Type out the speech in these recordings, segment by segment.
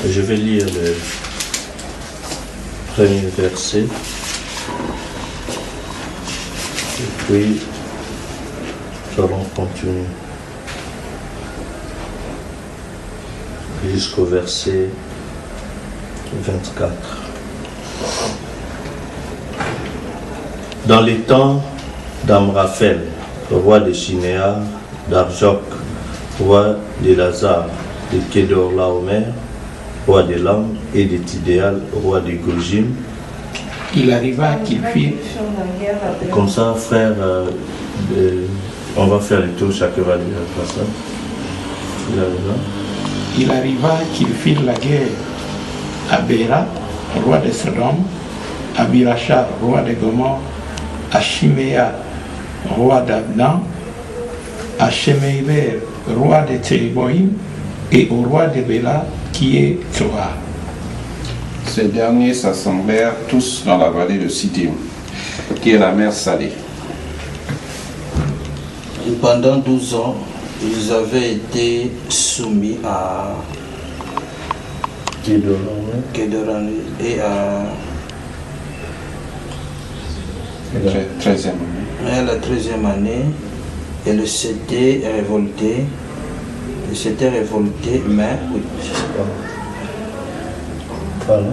Je vais lire le premier verset. Et puis, nous allons continuer jusqu'au verset 24. Dans les temps d'Amraphel, roi de Shinéar, d'Arjok, roi de Lazare, de Kédorlaomer, roi de Lam, et de Tidéal, roi de Gojim. Il arriva qu'il fit... Comme ça, frère, on va faire le tour, chacun va lire le passage. Il arriva qu'il fit la guerre à Béra, roi de Sodome, à Birachar, roi de Gomorre, à Chiméa, roi d'Abdan, à Shemeïber, roi de Tséboïm, et au roi de Béla, qui est Tsoa. Ces derniers s'assemblèrent tous dans la vallée de Siddim, qui est la mer Salée. Et pendant 12 ans, ils avaient été soumis à Kédoran et à La 13e année. la 13e année, elle s'était révoltée. Mais Voilà.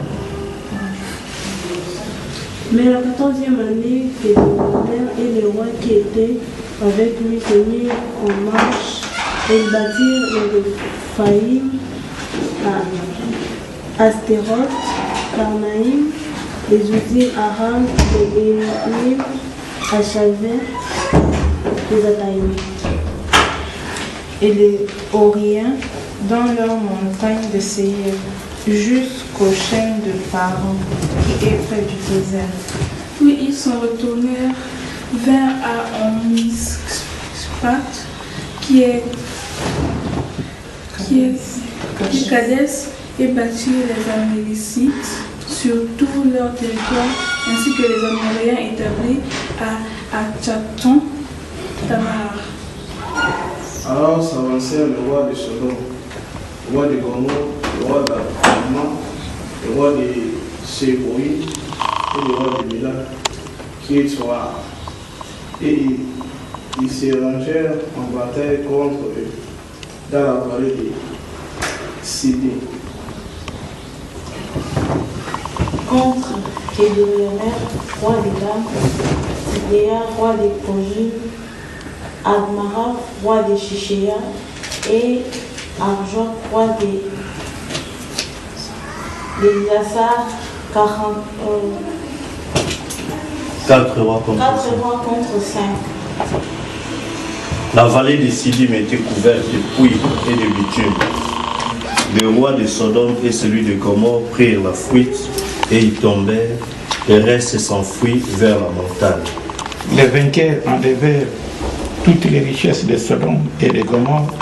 Mais la 14e année, Kédorlaomer et les rois qui étaient avec lui se mirent en marche et ils bâtirent les Réphaïm à Astéroth, Karnaïm, les Uzim, Aram, les Élim, à Chalver, les Ataïm, et les Horiens dans leurs montagnes de Séir, jusqu'aux chaînes de Paran, qui est près du désert. Puis ils s'en retournèrent vers Aonispat, qui est Kadès, et bâtirent les Amélicites sur tout leur territoire, ainsi que les Amoréens établis à Tchaton, Tamar. Alors s'avancèrent le roi de Sodome, le roi de Gomorre, le roi d'Adma, le roi de Séboï et le roi de Béla, qui est Tsoa. Et ils se rangèrent en bataille contre eux dans la vallée de Siddim. Contre Kédorlaomer, roi de Lam, Tidéa, roi de Gojim, Admara, roi de Shichéa, et Arjok, roi de Yassar, 4 rois contre 4 5. rois contre 5. La vallée de Siddim était couverte de pouilles et de bitume. Le roi de Sodome et celui de Gomorre prirent la fuite et y tombèrent, et restent s'enfuit vers la montagne. Les vainqueurs enlevèrent toutes les richesses de Sodome et de Gomorre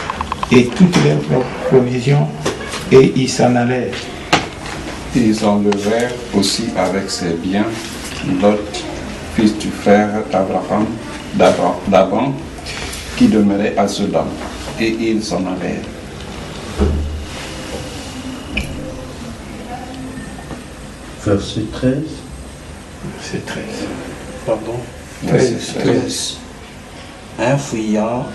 et toutes leurs provisions, et ils s'en allèrent. Ils enlevèrent aussi avec ses biens Lot, fils du frère d'Abraham, d'Aban, qui demeurait à Sodome, et ils s'en allèrent. Verset 13. C'est 13. Pardon. 13. Un fuyant.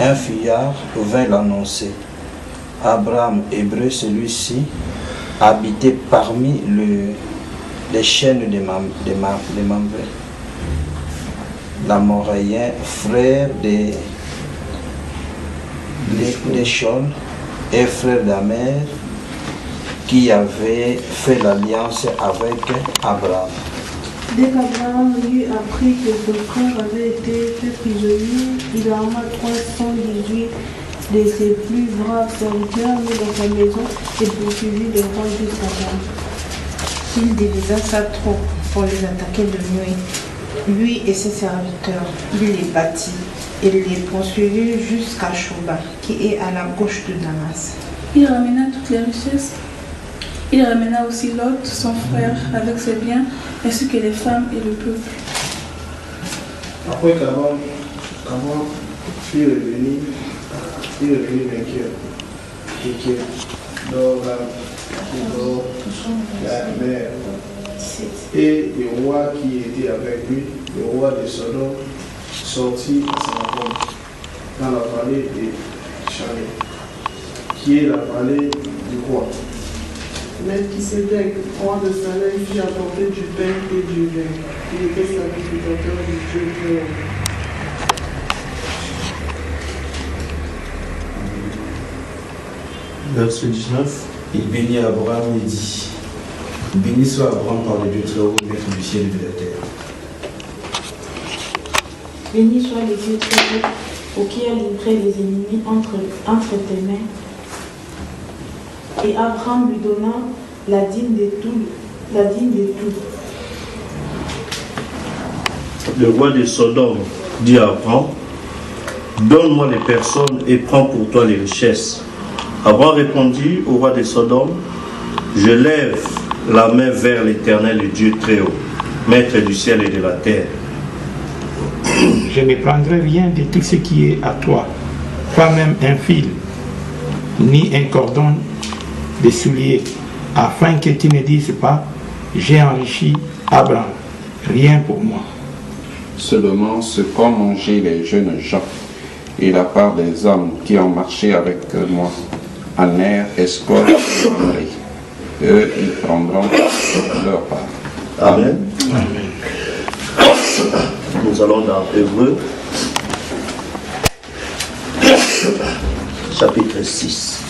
Un fuyard vint l'annoncer. Abraham, hébreu, celui-ci, habitait parmi les chaînes des Mamré. L'Amoréen, frère des Chol et frère d'Amer, qui avait fait l'alliance avec Abraham. Dès qu'Abraham eut appris que son frère avait été fait prisonnier, il arma 318 de ses plus braves serviteurs mis dans sa maison et poursuivit le roi jusqu'à Gaza. Il divisa sa troupe pour les attaquer de nuit. Lui et ses serviteurs, il les battit et les poursuivit jusqu'à Shoba, qui est à la gauche de Damas. Il ramena toutes les richesses. Il ramena aussi Lot, son frère, avec ses biens, ainsi que les femmes et le peuple. Après qu'Abraham fut revenu, il est devenu vainqueur. Et qui dort la mer. Et le roi qui était avec lui, le roi de Sodome, sortit à sa rencontre dans la vallée de Chalet, qui est la vallée du roi. Melchisédek, roi de Salem, fit apporter du pain et du vin. Il était sacrificateur du Dieu très haut. Verset 19. Il bénit Abraham et dit: béni soit Abraham par le Dieu très haut, maître du ciel et de la terre. Béni soit le Dieu très haut, qui a livré les ennemis entre tes mains. Et Abraham lui donna la dîme de tout. Le roi de Sodome dit à Abraham: donne-moi les personnes et prends pour toi les richesses. Abraham répondit au roi de Sodome: je lève la main vers l'Éternel, le Dieu très haut, maître du ciel et de la terre. Je ne prendrai rien de tout ce qui est à toi, pas même un fil, ni un cordon de souliers, afin que tu ne dises pas: j'ai enrichi Abraham, rien pour moi. Seulement ce qu'ont mangé les jeunes gens et la part des hommes qui ont marché avec moi, Aner, Escol et Mamré. Eux, ils prendront leur part. Amen. Amen. Nous allons dans Hébreux, chapitre 6.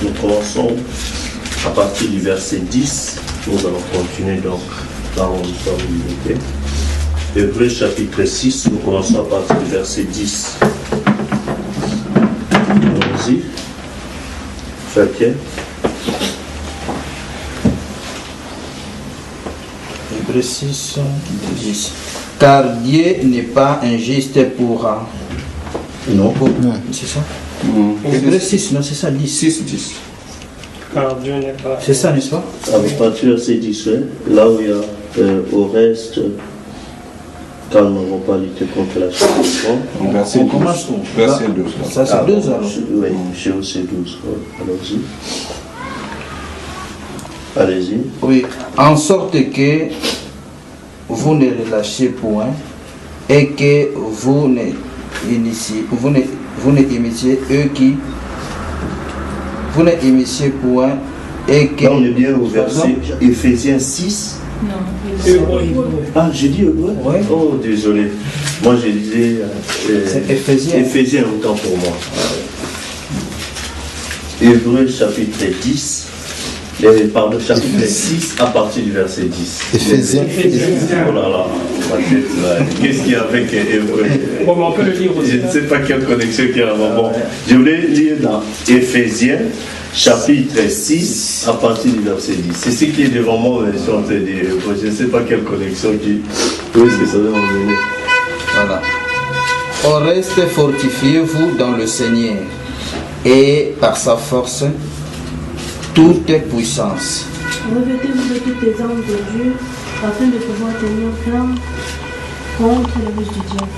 Nous commençons à partir du verset 10. Nous allons continuer donc dans l'ensemble limité. Hébreux chapitre 6, nous commençons à partir du verset 10. Allons-y. Chacun. Hébreux 6, 10. Car Dieu n'est pas injuste pour... Non. C'est ça? Hébreux 6, non, c'est ça, 10. 6, 10. Car Dieu n'est pas. C'est ça, n'est-ce pas? À partir du verset 10, là où il y a au reste, quand nous n'avons pas lutté contre la situation. Verset 12. Verset 12. Ça, c'est 12 alors. Oui, chez eux, c'est 12. Allons-y. Allez-y. Oui, en sorte que vous ne relâchez point et que vous ne imitiez eux qui. Vous ne imitiez point et que. Là, on est bien au verset Éphésiens 6. Non, Ah, j'ai dit Hébreux? Ouais. Oh, désolé. Moi, j'ai dit. C'est Éphésiens. Éphésiens, autant pour moi. Hébreux chapitre 10. Pardon, chapitre 6 à partir du verset 10. Éphésiens. Oh là là, ma tête là. Qu'est-ce qu'il y a avec Hébreux? Bon, on peut le lire aussi. Je ne sais pas quelle connexion qu'il y a. Bon, je voulais lire dans Éphésiens chapitre 6 à partir du verset 10. C'est ce qui est devant moi, mais je suis en train de dire. Je ne sais pas quelle connexion qui. Oui, c'est ça, on va venir. Voilà. Au reste, fortifiez-vous dans le Seigneur et par sa force toute puissance. Revêtez-vous de toutes les armes de Dieu afin de pouvoir tenir ferme contre les ruses du diable.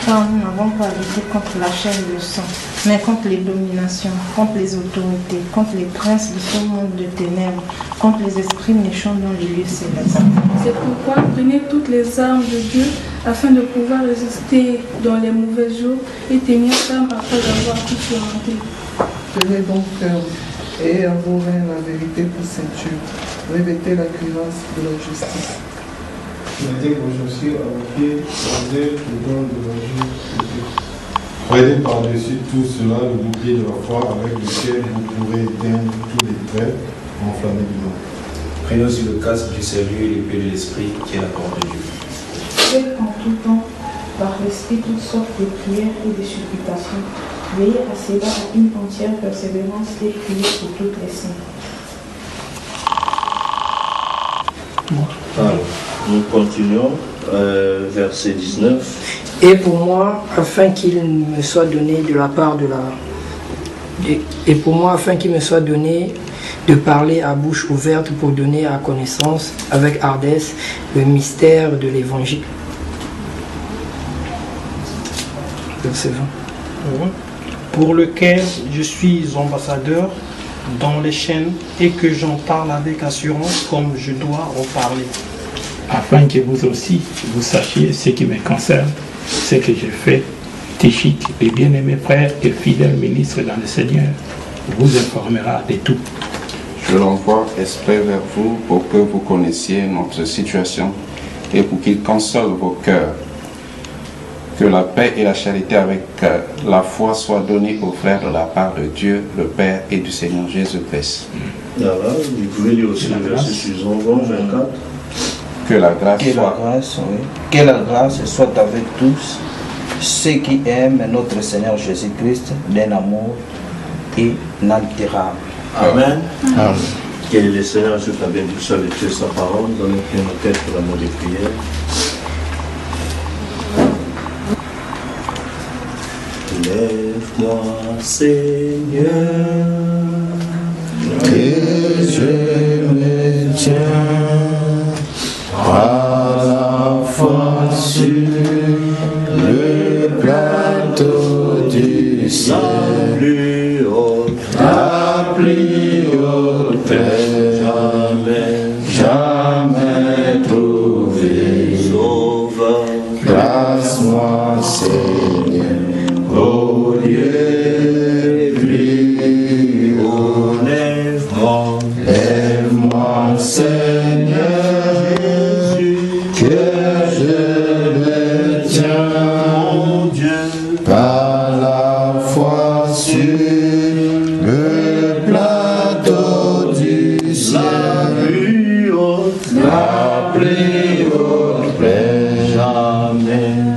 car nous n'avons pas lutté contre la chair et le sang, mais contre les dominations, contre les autorités, contre les princes de ce monde de ténèbres, contre les esprits méchants dans les lieux célestes. C'est pourquoi prenez toutes les armes de Dieu afin de pouvoir résister dans les mauvais jours et tenir ferme après avoir tout surmonté. Tenez donc ferme et à vos mains la vérité pour ceinture. Revêtez la cuirasse de la justice. Mettez vos chaussures à vos pieds, posez le don de l'évangile de Dieu. Prenez par-dessus tout cela le bouclier de la foi avec lequel vous pourrez éteindre tous les traits enflammés du monde. Prenez aussi le casque du salut et l'épée de l'esprit qui est la parole de Dieu. Faites en tout temps, par l'esprit, toutes sortes de prières et de supplications. Veillez à cela à une entière persévérance et priez pour toutes les saints. Alors, nous continuons, verset 19. Et pour moi, afin qu'il me soit donné de la part de la et pour moi, afin qu'il me soit donné de parler à bouche ouverte pour donner à connaissance avec ardesse le mystère de l'Évangile. Pour lequel je suis ambassadeur dans les chaînes et que j'en parle avec assurance comme je dois en parler. Afin que vous aussi, vous sachiez ce qui me concerne, ce que j'ai fait, Tichik, les bien-aimés frères et fidèles ministres dans le Seigneur, vous informera de tout. Je l'envoie exprès vers vous pour que vous connaissiez notre situation et pour qu'il console vos cœurs. Que la paix et la charité avec la foi soient données aux frères de la part de Dieu, le Père et du Seigneur Jésus-Christ. Voilà, vous pouvez lire aussi le verset suivant, 24. Que la grâce Que la grâce soit avec tous ceux qui aiment notre Seigneur Jésus-Christ d'un amour inaltérable. Amen. Amen. Que le Seigneur ajoute la bénédiction de Dieu sa parole dans notre tête pour l'amour des prières. Lève-moi, Seigneur, que je me tiens à la fois sur le plateau du ciel, la plus haute paix, jamais trouvé. Sauveur, grâce-moi, Seigneur, au lieu plus haut. Lève-moi, Seigneur, que je me tiens, mon Dieu, par la foi sur le plateau du ciel, la plus haute plaie,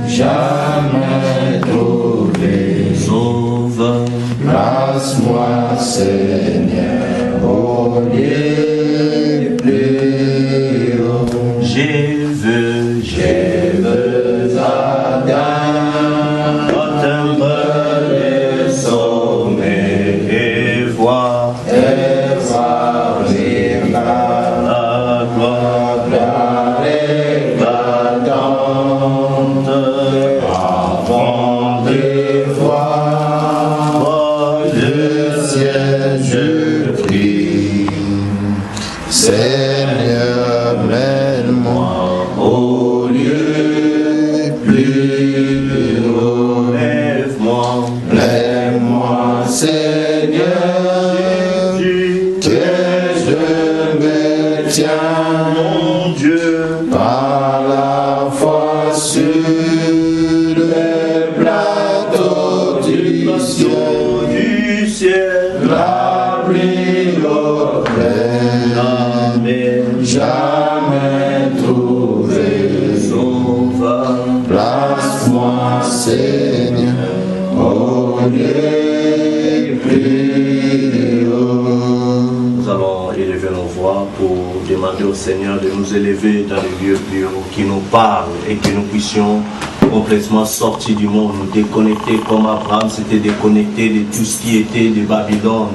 jamais trouvé. Sauveur, grâce-moi, Seigneur, au lieu plus haut. Je veux atteindre les sommets et voir venir la gloire éclatante avant de voir le ciel. Je prie, Seigneur, mène-moi au lieu plus haut. Lève-moi, Seigneur, que je me tiens, mon Dieu, par la foi sur le plateau du ciel, la plus haute plaie, jamais trouvé. Sauveur, place-moi, Seigneur, au lieu plus haut. Nous allons élever nos voix pour demander au Seigneur de nous élever dans les lieux plus hauts, qui nous parle et que nous puissions complètement sortir du monde, nous déconnecter comme Abraham s'était déconnecté de tout ce qui était de Babylone,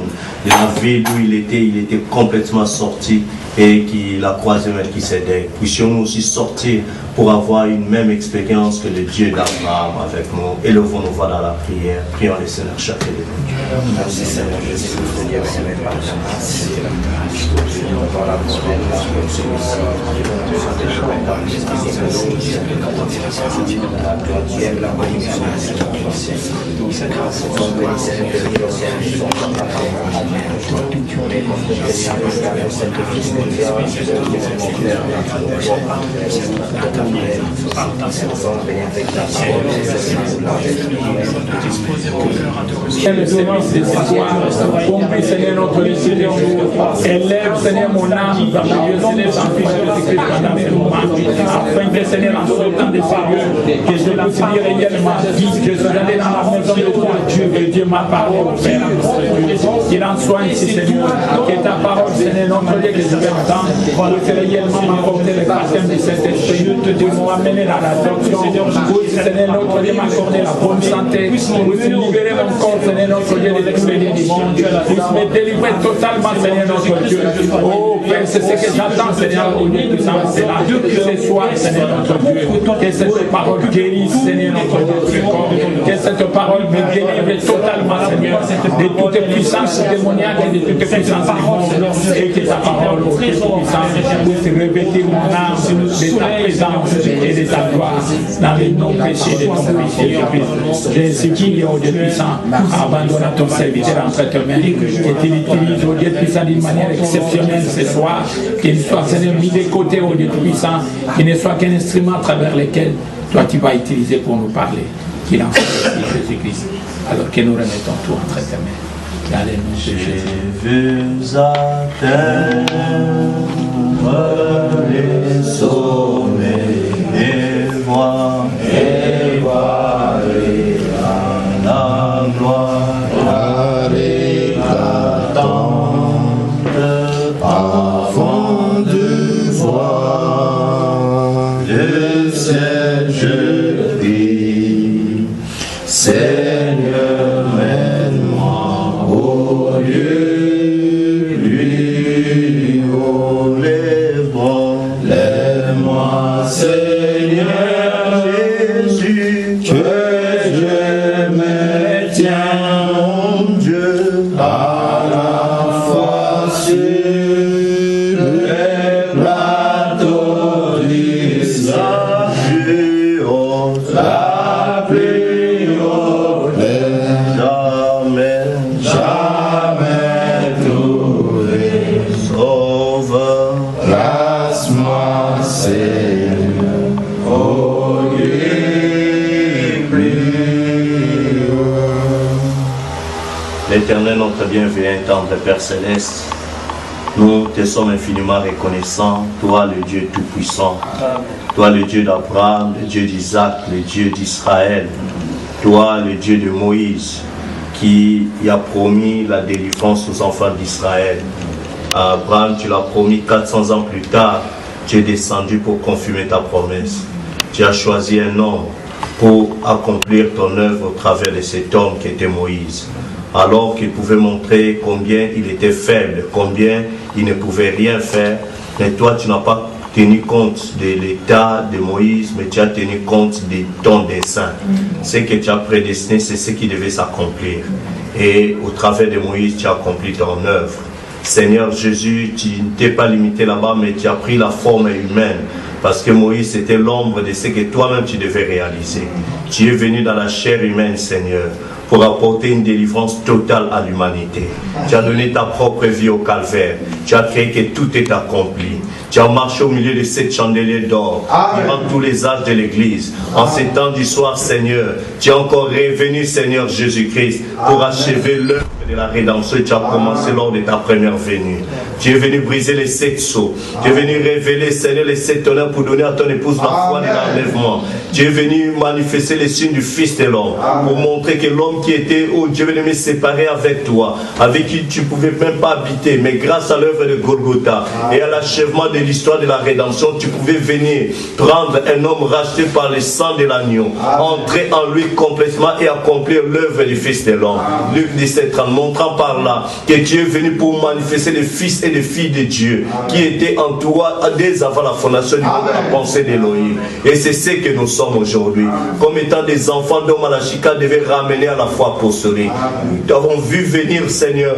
de la ville où il était complètement sorti et qu'il a croisé Melchisédek. Puissions-nous aussi sortir pour avoir une même expérience que le Dieu d'Abraham avec nous. Élevons nos voix dans la prière. Prions le Seigneur chacun de nous. Merci Seigneur Jésus, pour Dieu, Seigneur, par ta grâce. Compris, Seigneur, notre Seigneur, élève, Seigneur, mon âme dans le lieu céleste en Christ Jésus-Christ pendant ce moment, afin que Seigneur, en ce temps de sérieux, que je puisse dire réellement, je suis allé dans la maison de toi, et Dieu m'a parlé au Père. Qu'il en soit ainsi, Seigneur, que ta parole, Seigneur, notre Dieu, que je vais entendre, puisse réellement m'apporter le baptême de cet esprit, de m'amener dans la doctrine, Seigneur, notre Dieu, m'accorder la bonne santé, puisse libérer mon corps, Seigneur, notre Dieu, des expédients du monde, puisse me délivrer totalement, Seigneur, notre Dieu. Oh Père, c'est ce que j'attends, Seigneur, au Dieu puissant, c'est là, que ce soir, Seigneur, notre Dieu, que cette parole guérisse, Seigneur, notre Dieu, que cette parole me délivre totalement, Seigneur, de toute puissance démoniaque et de toute puissance du monde, et que ta parole, toute puissance, puisse revêtir mon âme de ta présence et de ta gloire, dans les non-péchés de ton péché, Jésus-Christ. Je supplie, oh Dieu puissant, abandonne ton serviteur entre tes mains, que tu l'utilises, oh Dieu puissant, d'une manière exceptionnelle ce soir, qu'il soit, Seigneur, mis de côté, oh Dieu puissant, qu'il ne soit qu'un instrument à travers lequel toi tu vas utiliser pour nous parler. Qu'il en soit aussi, Jésus-Christ. Alors que nous remettons tout entre tes mains. Dans les noms de Jésus. J'ai vu atteindre les sommets et voir la gloire éclatante avant de voir le ciel, je prie, Seigneur, mène-moi au lieu, lui, oh, lève-moi, Seigneur Jésus, que je me tiens, mon Dieu, à la fois sur le plateau du salut, la pluie au jamais trouvé sauveur, grâce-moi, Seigneur, oh Dieu plus haut. L'Éternel, notre bienvenu, tendre Père Céleste, nous te sommes infiniment reconnaissants, toi le Dieu Tout-Puissant, toi le Dieu d'Abraham, le Dieu d'Isaac, le Dieu d'Israël, toi le Dieu de Moïse, qui a promis la délivrance aux enfants d'Israël. À Abraham, tu l'as promis 400 ans plus tard, tu es descendu pour confirmer ta promesse. Tu as choisi un homme pour accomplir ton œuvre au travers de cet homme qui était Moïse. Alors qu'il pouvait montrer combien il était faible, combien il ne pouvait rien faire, mais toi tu n'as pas tenu compte de l'état de Moïse, mais tu as tenu compte de ton dessein. Ce que tu as prédestiné, c'est ce qui devait s'accomplir. Et au travers de Moïse, tu as accompli ton œuvre. Seigneur Jésus, tu ne t'es pas limité là-bas, mais tu as pris la forme humaine. Parce que Moïse était l'ombre de ce que toi-même tu devais réaliser. Tu es venu dans la chair humaine, Seigneur, pour apporter une délivrance totale à l'humanité. Tu as donné ta propre vie au calvaire. Tu as créé que tout est accompli. Tu as marché au milieu de 7 chandeliers d'or durant tous les âges de l'Église. En ces temps du soir, Seigneur, tu es encore revenu, Seigneur Jésus-Christ, pour achever l'œuvre de la rédemption. Tu as commencé lors de ta première venue. Tu es venu briser les 7 sceaux. Tu es venu révéler, Seigneur, les 7 honneurs pour donner à ton épouse la foi de l'enlèvement. Tu es venu manifester les signes du Fils de l'homme, pour montrer que l'homme qui était, oh Dieu, venu me séparer avec toi, avec qui tu ne pouvais même pas habiter, mais grâce à l'œuvre de Golgotha et à l'achèvement de l'histoire de la rédemption, tu pouvais venir prendre un homme racheté par le sang de l'agneau, entrer en lui complètement et accomplir l'œuvre du Fils de l'homme. Luc 17:30, montrant par là que tu es venu pour manifester les fils et les filles de Dieu qui étaient en toi dès avant la fondation du monde de la pensée d'Élohim. Et c'est ce que nous sommes aujourd'hui, comme étant des enfants dont Malachika devait ramener à la foi apostolique. Nous t'avons vu venir, Seigneur,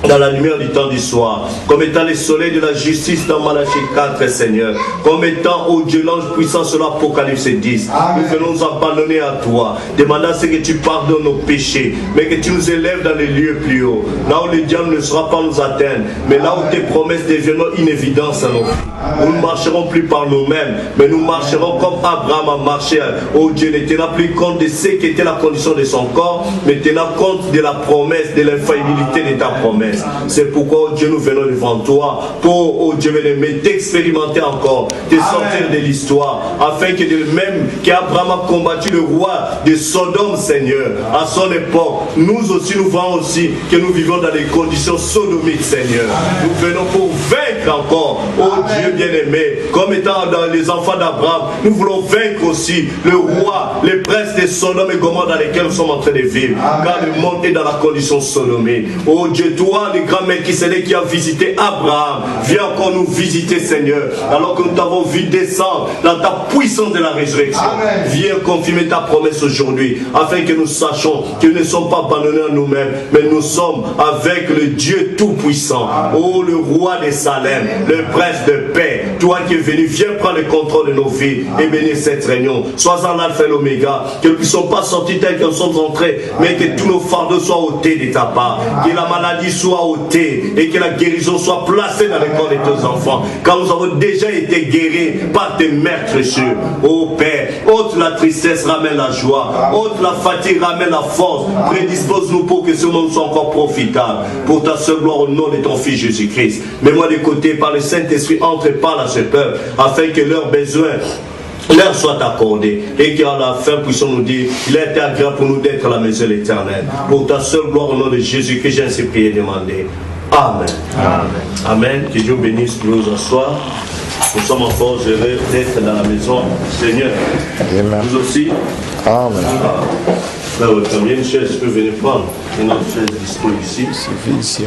dans la lumière du temps du soir, comme étant les soleils de la justice dans Malachie 4, Seigneur, comme étant, ô Dieu, l'ange puissant sur l'Apocalypse 10. Nous venons nous abandonner à toi, demandant ce que tu pardonnes nos péchés, mais que tu nous élèves dans les lieux plus hauts, là où le diable ne sera pas nous atteindre, mais là où tes promesses deviendront une évidence à nos vies. Nous ne marcherons plus par nous-mêmes, mais nous marcherons comme Abraham a marché. Oh Dieu, ne tenant plus compte de ce qui était la condition de son corps, mais tenant compte de la promesse, de l'infaillibilité de ta promesse. promesses. C'est pourquoi, oh Dieu, nous venons devant toi pour, oh Dieu bien-aimé, t'expérimenter encore, te sortir de l'histoire, afin que de même qu'Abraham a combattu le roi de Sodome, Seigneur, à son époque, nous aussi, nous voyons aussi que nous vivons dans des conditions sodomiques, Seigneur. Nous venons pour vaincre encore, oh Dieu bien-aimé, comme étant dans les enfants d'Abraham, nous voulons vaincre aussi le roi, les princes de Sodome et Gomorrhe dans lesquels nous sommes en train de vivre, car le monde est dans la condition sodomique. Oh Dieu, toi, le grand Melchisédek qui a visité Abraham, viens encore nous visiter, Seigneur, alors que nous t'avons vu descendre dans ta puissance de la résurrection. Amen. Viens confirmer ta promesse aujourd'hui, afin que nous sachions que nous ne sommes pas abandonnés à nous-mêmes, mais nous sommes avec le Dieu Tout-Puissant. Oh, le roi de Salem, le prince de paix, toi qui es venu, viens prendre le contrôle de nos vies et bénir cette réunion. Sois en alpha et l'oméga, que nous ne soyons pas sortis tels que nous sommes entrés, mais que tous nos fardeaux soient ôtés de ta part, que la maladie soit ôtée et que la guérison soit placée dans le corps de tes enfants, car nous avons déjà été guéris par tes mères précieux. Ô Père, ôte la tristesse, ramène la joie, ôte la fatigue, ramène la force, prédispose-nous pour que ce monde soit encore profitable, pour ta seule gloire au nom de ton Fils Jésus-Christ. Mets-moi de côté par le Saint-Esprit, entre et parle à ce peuple, afin que leurs besoins leur soit accordé et qu'à la fin puissions nous dire il a été agréable pour nous d'être à la maison de l'Éternel. Pour ta seule gloire au nom de Jésus-Christ, j'ai ainsi prié et demandé. Amen. Amen. Amen. Que Dieu bénisse pour nous asseoir. Nous sommes encore heureux d'être dans la maison du Seigneur. Amen. Vous aussi. Amen. Là, combien de chaises je peux venir prendre? Une autre chaise dispo ici. C'est vide ici.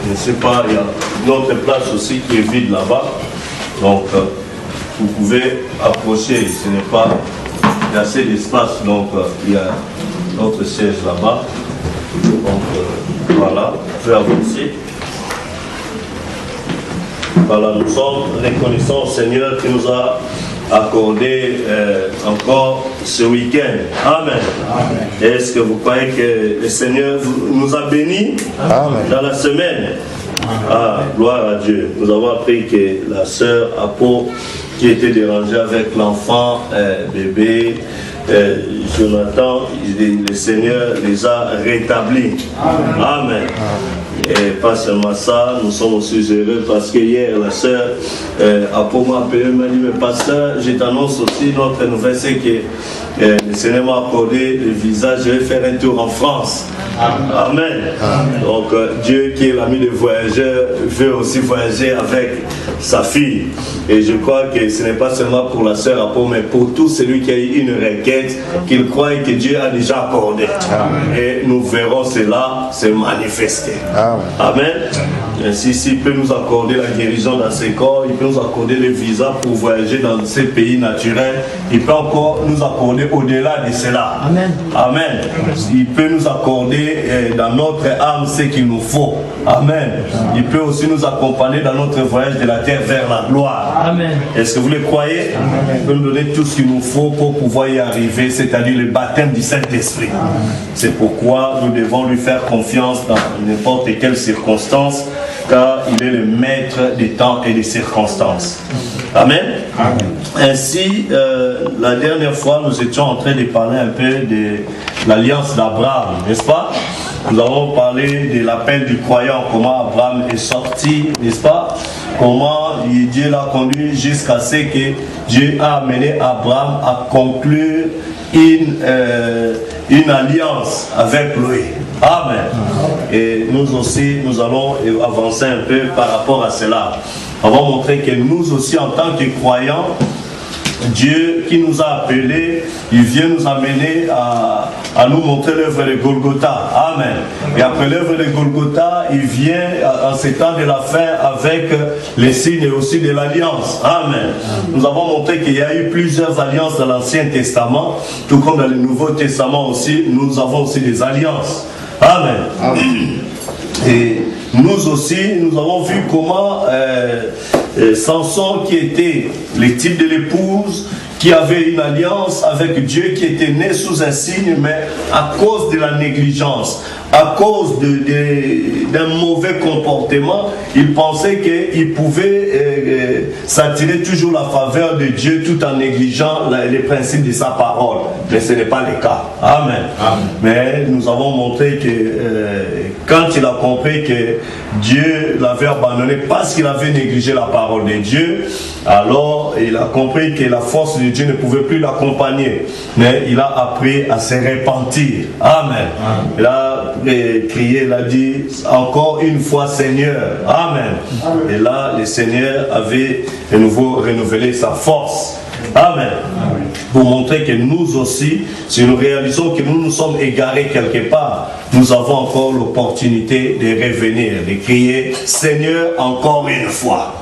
Je ne sais pas, il y a une autre place aussi qui est vide là-bas. Donc, vous pouvez approcher, ce n'est pas il y a assez d'espace, donc il y a notre siège là-bas. Donc voilà, vous pouvez avancer. Voilà, nous sommes reconnaissants au Seigneur qui nous a accordé encore ce week-end. Amen. Amen. Est-ce que vous croyez que le Seigneur nous a bénis dans la semaine? Ah, gloire à Dieu. Nous avons appris que la sœur Apo, qui était dérangée avec l'enfant, bébé, Jonathan, le Seigneur les a rétablis. Amen. Amen. Et pas seulement ça, nous sommes aussi heureux parce que hier, la sœur Apo m'a appelé, m'a dit, mais pasteur, je t'annonce aussi notre nouvelle, c'est que le Seigneur m'a accordé le visa, je vais faire un tour en France. Amen. Amen. Amen. Donc Dieu qui est l'ami des voyageurs veut aussi voyager avec sa fille. Et je crois que ce n'est pas seulement pour la sœur Apo, mais pour tout celui qui a eu une requête qu'il croit que Dieu a déjà accordé. Amen. Et nous verrons cela se manifester. Amen. Amen. Ainsi, s'il peut nous accorder la guérison dans ses corps, il peut nous accorder le visa pour voyager dans ces pays naturels, il peut encore nous accorder au-delà de cela. Amen. Amen. Il peut nous accorder dans notre âme ce qu'il nous faut. Amen. Il peut aussi nous accompagner dans notre voyage de la terre vers la gloire. Amen. Est-ce que vous le croyez? Amen. Il peut nous donner tout ce qu'il nous faut pour pouvoir y arriver, c'est-à-dire le baptême du Saint-Esprit. C'est pourquoi nous devons lui faire confiance dans n'importe quelle circonstance, car il est le maître des temps et des circonstances. Amen. Amen. Ainsi, la dernière fois, nous étions en train de parler un peu de l'alliance d'Abraham, n'est-ce pas? Nous avons parlé de l'appel du croyant, comment Abraham est sorti, n'est-ce pas? Comment Dieu l'a conduit jusqu'à ce que Dieu a amené Abraham à conclure une alliance avec lui. Amen. Et nous aussi, nous allons avancer un peu par rapport à cela. On va montrer que nous aussi, en tant que croyants, Dieu qui nous a appelés, il vient nous amener à nous montrer l'œuvre de Golgotha. Amen. Et après l'œuvre de Golgotha, il vient en ces temps de la fin avec les signes aussi de l'alliance. Amen. Nous avons montré qu'il y a eu plusieurs alliances dans l'Ancien Testament, tout comme dans le Nouveau Testament aussi, nous avons aussi des alliances. Amen. Amen. Et nous aussi, nous avons vu comment Samson, qui était le type de l'épouse, qui avait une alliance avec Dieu, qui était né sous un signe, mais à cause de la négligence, à cause d'un mauvais comportement, il pensait qu'il pouvait s'attirer toujours la faveur de Dieu tout en négligeant les principes de sa parole. Mais ce n'est pas le cas. Amen. Amen. Mais nous avons montré que quand il a compris que Dieu l'avait abandonné parce qu'il avait négligé la parole de Dieu, alors il a compris que la force de Dieu ne pouvait plus l'accompagner. Mais il a appris à se repentir. Amen. Amen. Il a crié, il a dit encore une fois Seigneur. Amen. Amen. Et là, le Seigneur avait de nouveau renouvelé sa force. Amen. Amen. Pour montrer que nous aussi, si nous réalisons que nous nous sommes égarés quelque part, nous avons encore l'opportunité de revenir, de crier Seigneur encore une fois.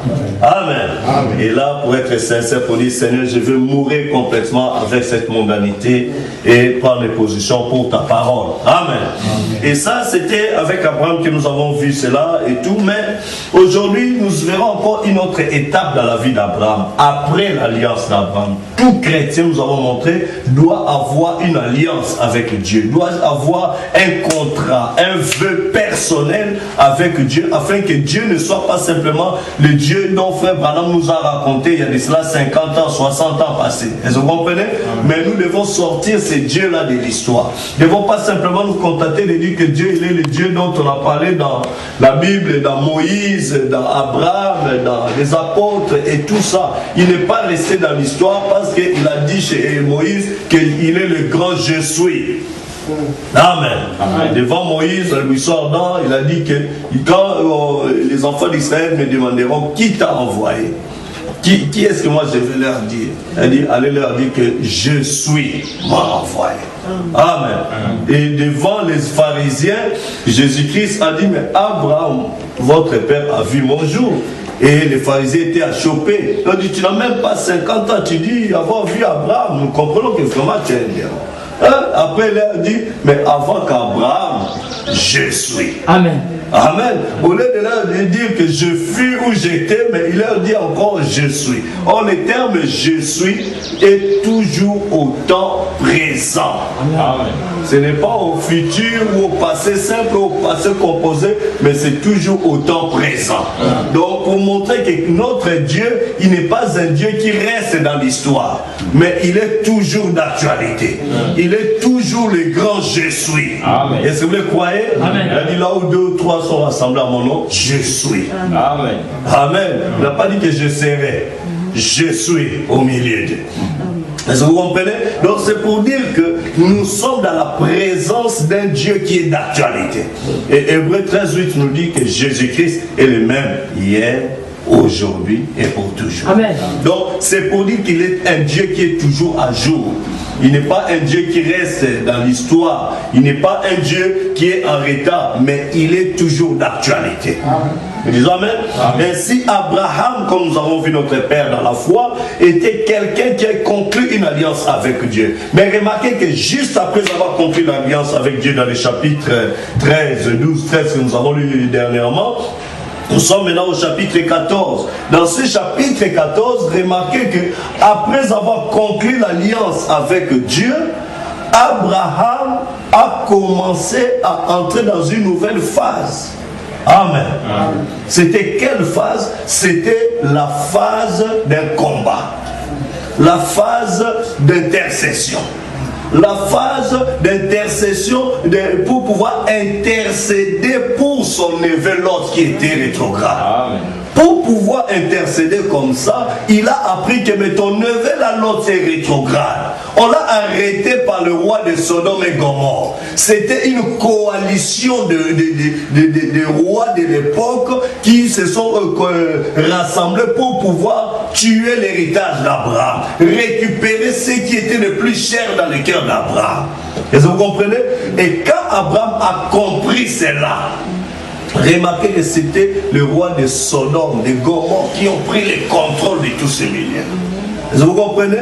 Amen. Amen. Et là, pour être sincère, pour dire Seigneur, je veux mourir complètement avec cette mondanité et prendre les positions pour ta parole. Amen. Amen. Et ça, c'était avec Abraham que nous avons vu cela et tout, mais aujourd'hui, nous verrons encore une autre étape dans la vie d'Abraham, après l'alliance d'Abraham. Tout chrétien, nous avons montré, doit avoir une alliance avec Dieu, doit avoir un contrat, un vœu personnel avec Dieu, afin que Dieu ne soit pas simplement le Dieu dont frère Branham nous a raconté il y a de cela 50 ans, 60 ans passés. Est-ce que vous comprenez? Mais nous devons sortir ces dieux-là de l'histoire. Nous ne devons pas simplement nous contenter de dire que Dieu, il est le Dieu dont on a parlé dans la Bible, dans Moïse, dans Abraham, dans les apôtres et tout ça. Il n'est pas resté dans l'histoire parce qu'il a dit chez Moïse qu'il est le grand je suis. Amen. Amen. Devant Moïse, le buisson ardent, il a dit que quand les enfants d'Israël me demanderont qui t'a envoyé, qui est-ce que moi je vais leur dire? Il dit, allez leur dire que je suis m'a envoyé. Amen. Et devant les pharisiens, Jésus-Christ a dit, mais Abraham, votre père, a vu mon jour. Et les pharisiens étaient achoppés. Ils ont dit, tu n'as même pas 50 ans, tu dis avoir vu Abraham. Nous comprenons que vraiment tu es un démon. Après, il leur dit, mais avant qu'Abraham, je suis. Amen. Amen. Au lieu de leur dire que je fus où j'étais, mais il leur dit encore je suis. Or, le terme je suis est toujours au temps présent. Amen. Ce n'est pas au futur ou au passé simple ou au passé composé, mais c'est toujours au temps présent. Donc, pour montrer que notre Dieu, il n'est pas un Dieu qui reste dans l'histoire, mais il est toujours d'actualité. Il est toujours le grand je suis. Est-ce que vous le croyez? Amen. Il a dit là où 2 ou 3 sont rassemblés à mon nom, je suis. Amen. Amen. Il n'a pas dit que je serai. Je suis au milieu d'eux. Est-ce que vous comprenez? Donc c'est pour dire que nous sommes dans la présence d'un Dieu qui est d'actualité. Et Hébreux 13:8 nous dit que Jésus-Christ est le même hier, aujourd'hui et pour toujours. Amen. Donc c'est pour dire qu'il est un Dieu qui est toujours à jour. Il n'est pas un Dieu qui reste dans l'histoire. Il n'est pas un Dieu qui est en retard, mais il est toujours d'actualité. Nous disons amen. Ainsi, Abraham, comme nous avons vu notre père dans la foi, était quelqu'un qui a conclu une alliance avec Dieu. Mais remarquez que juste après avoir conclu l'alliance avec Dieu dans les chapitres 13, 12, 13 que nous avons lu dernièrement, nous sommes maintenant au chapitre 14. Dans ce chapitre 14, remarquez que après avoir conclu l'alliance avec Dieu, Abraham a commencé à entrer dans une nouvelle phase. Amen. C'était quelle phase? C'était la phase d'un combat. La phase d'intercession. La phase d'intercession pour pouvoir intercéder pour son neveu Lot qui était rétrograde. Amen. Pour pouvoir intercéder comme ça, il a appris que mais ton neveu la Lot est rétrograde. On l'a arrêté par le roi de Sodome et Gomorrhe. C'était une coalition de rois de l'époque qui se sont rassemblés pour pouvoir tuer l'héritage d'Abraham, récupérer ce qui était le plus cher dans le cœur d'Abraham. Est-ce que vous comprenez? Et quand Abraham a compris cela, remarquez que c'était le roi de Sodome, de Gomorrhe qui ont pris le contrôle de tous ces milliers. Est-ce que vous comprenez?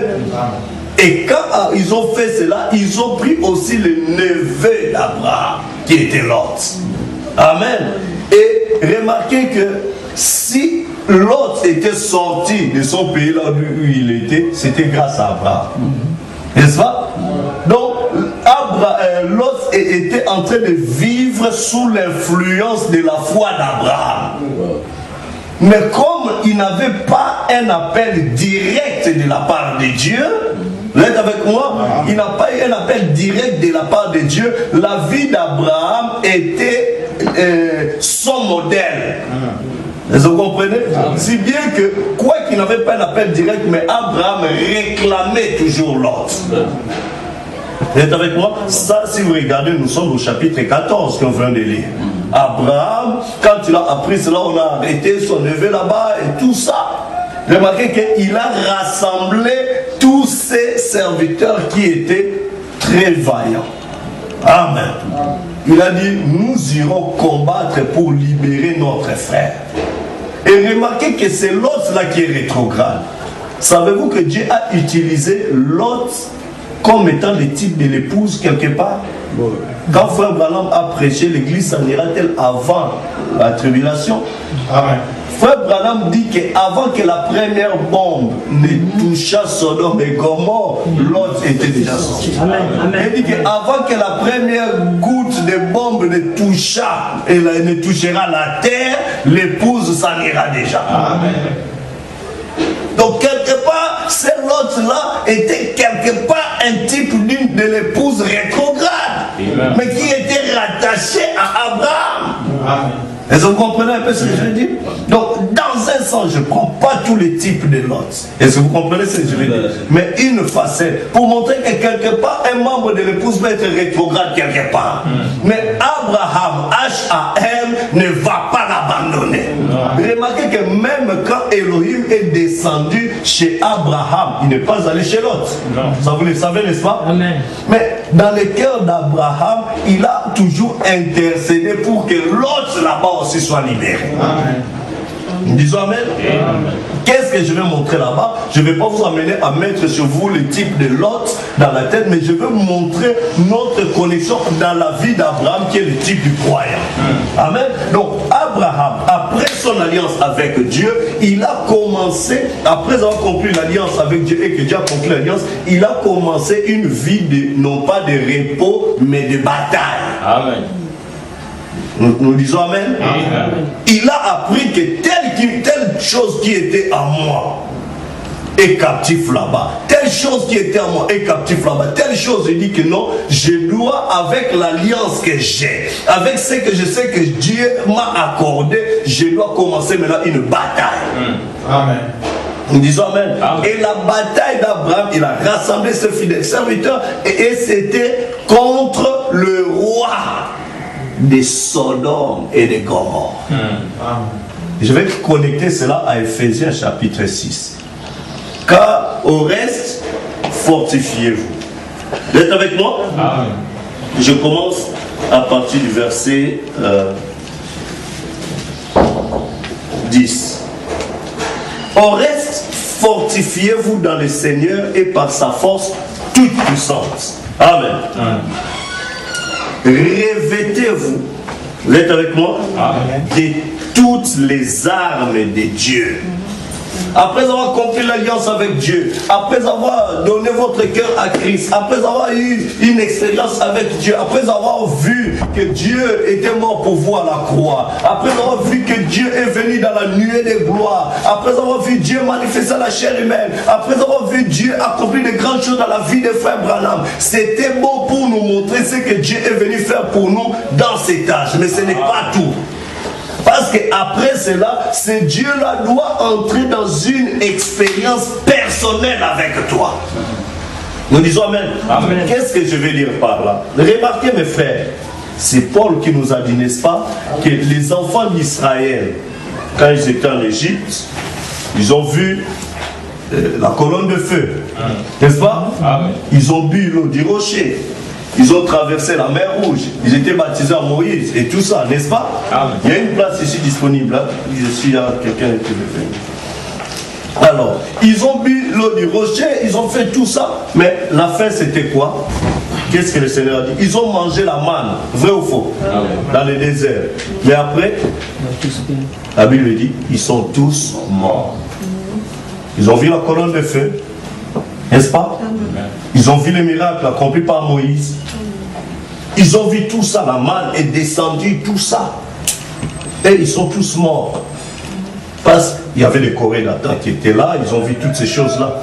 Et quand ils ont fait cela, ils ont pris aussi le neveu d'Abraham, qui était Lot. Amen. Et remarquez que si Lot était sorti de son pays là où il était, c'était grâce à Abraham. N'est-ce pas? Donc, Lot était en train de vivre sous l'influence de la foi d'Abraham. Mais comme il n'avait pas un appel direct de la part de Dieu, vous êtes avec moi? Il n'a pas eu un appel direct de la part de Dieu. La vie d'Abraham était son modèle. Vous comprenez? Si bien que, quoi qu'il n'avait pas un appel direct, mais Abraham réclamait toujours Lot. Vous êtes avec moi? Ça, si vous regardez, nous sommes au chapitre 14 qu'on vient de lire. Abraham, quand il a appris cela, on a arrêté son neveu là-bas et tout ça. Remarquez qu'il a rassemblé tous ses serviteurs qui étaient très vaillants. Amen. Il a dit, nous irons combattre pour libérer notre frère. Et remarquez que c'est Lot là qui est rétrograde. Savez-vous que Dieu a utilisé Lot comme étant le type de l'épouse quelque part? Quand Frère Branham a prêché, l'église s'en ira-t-elle avant la tribulation? Amen. Frère Branham dit qu'avant que la première bombe ne touchât Sodome et Gomorrhe, Lot était déjà sorti. Il dit qu'avant que la première goutte de bombe ne touchât et ne touchera la terre, l'épouse s'en ira déjà. Amen. Donc quelque part, ce Lot-là était quelque part un type de l'épouse rétrograde, mais qui était rattaché à Abraham. Amen. Est-ce que vous comprenez un peu ce que je veux dire? Donc, dans un sens, je ne prends pas tous les types de Lot. Est-ce que vous comprenez ce que je veux dire? Mais une facette, pour montrer que quelque part, un membre de l'épouse peut être rétrograde quelque part. Mais Abraham, H-A-M, ne va pas l'abandonner. Remarquez que même quand Elohim est descendu chez Abraham, il n'est pas allé chez Lot. Ça vous le savez, n'est-ce pas? Amen. Mais dans le cœur d'Abraham, il a toujours intercédé pour que Lot là-bas aussi soit libéré. Amen. Disons Amen. Qu'est-ce que je vais montrer là-bas? Je ne vais pas vous amener à mettre sur vous le type de Lot dans la tête, mais je vais vous montrer notre connexion dans la vie d'Abraham qui est le type du croyant. Amen. Donc Abraham, après son alliance avec Dieu, il a commencé, après avoir conclu l'alliance avec Dieu et que Dieu a conclu l'alliance, il a commencé une vie de, non pas de repos, mais de bataille. Amen. Nous disons Amen. Amen. Il a appris que telle chose qui était à moi est captif là-bas. Telle chose qui était à moi est captif là-bas. Telle chose, il dit que non, je dois, avec l'alliance que j'ai, avec ce que je sais que Dieu m'a accordé, je dois commencer maintenant une bataille. Amen. Nous disons Amen. Amen. Et la bataille d'Abraham, il a rassemblé ses fidèles serviteurs et c'était contre le roi de Sodome et de Gomorrhe. Je vais connecter cela à Ephésiens chapitre 6. Car au reste, fortifiez-vous. Vous êtes avec moi? Amen. Je commence à partir du verset 10. Au reste, fortifiez-vous dans le Seigneur et par sa force toute puissance. Amen. Amen. Revêtez-vous, vous êtes avec moi? Amen. De toutes les armes de Dieu. Après avoir conclu l'alliance avec Dieu, après avoir donné votre cœur à Christ, après avoir eu une expérience avec Dieu, après avoir vu que Dieu était mort pour vous à la croix, après avoir vu que Dieu est venu dans la nuée de gloire, après avoir vu Dieu manifester la chair humaine, après avoir vu Dieu accomplir de grandes choses dans la vie de frère Branham, c'était bon pour nous montrer ce que Dieu est venu faire pour nous dans cet âge, mais ce n'est pas tout. Parce qu'après cela, ce Dieu-là doit entrer dans une expérience personnelle avec toi. Nous disons Amen. Amen. Qu'est-ce que je vais dire par là? Remarquez mes frères, c'est Paul qui nous a dit, n'est-ce pas, que les enfants d'Israël, quand ils étaient en Égypte, ils ont vu la colonne de feu, n'est-ce pas? Amen. Ils ont bu l'eau du rocher. Ils ont traversé la mer Rouge. Ils étaient baptisés à Moïse et tout ça, n'est-ce pas? Amen. Il y a une place ici disponible. Hein? Je suis là, quelqu'un qui veut venir. Alors, ils ont bu l'eau du rocher, ils ont fait tout ça. Mais la fin, c'était quoi? qu'est-ce que le Seigneur a dit? Ils ont mangé la manne, vrai ou faux? Dans le désert. Mais après, la Bible dit, ils sont tous morts. Ils ont vu la colonne de feu, n'est-ce pas? Ils ont vu les miracles accomplis par Moïse. Ils ont vu tout ça, la manne est descendue, tout ça. Et ils sont tous morts. Parce qu'il y avait les Corées d'Atta qui étaient là, ils ont vu toutes ces choses-là.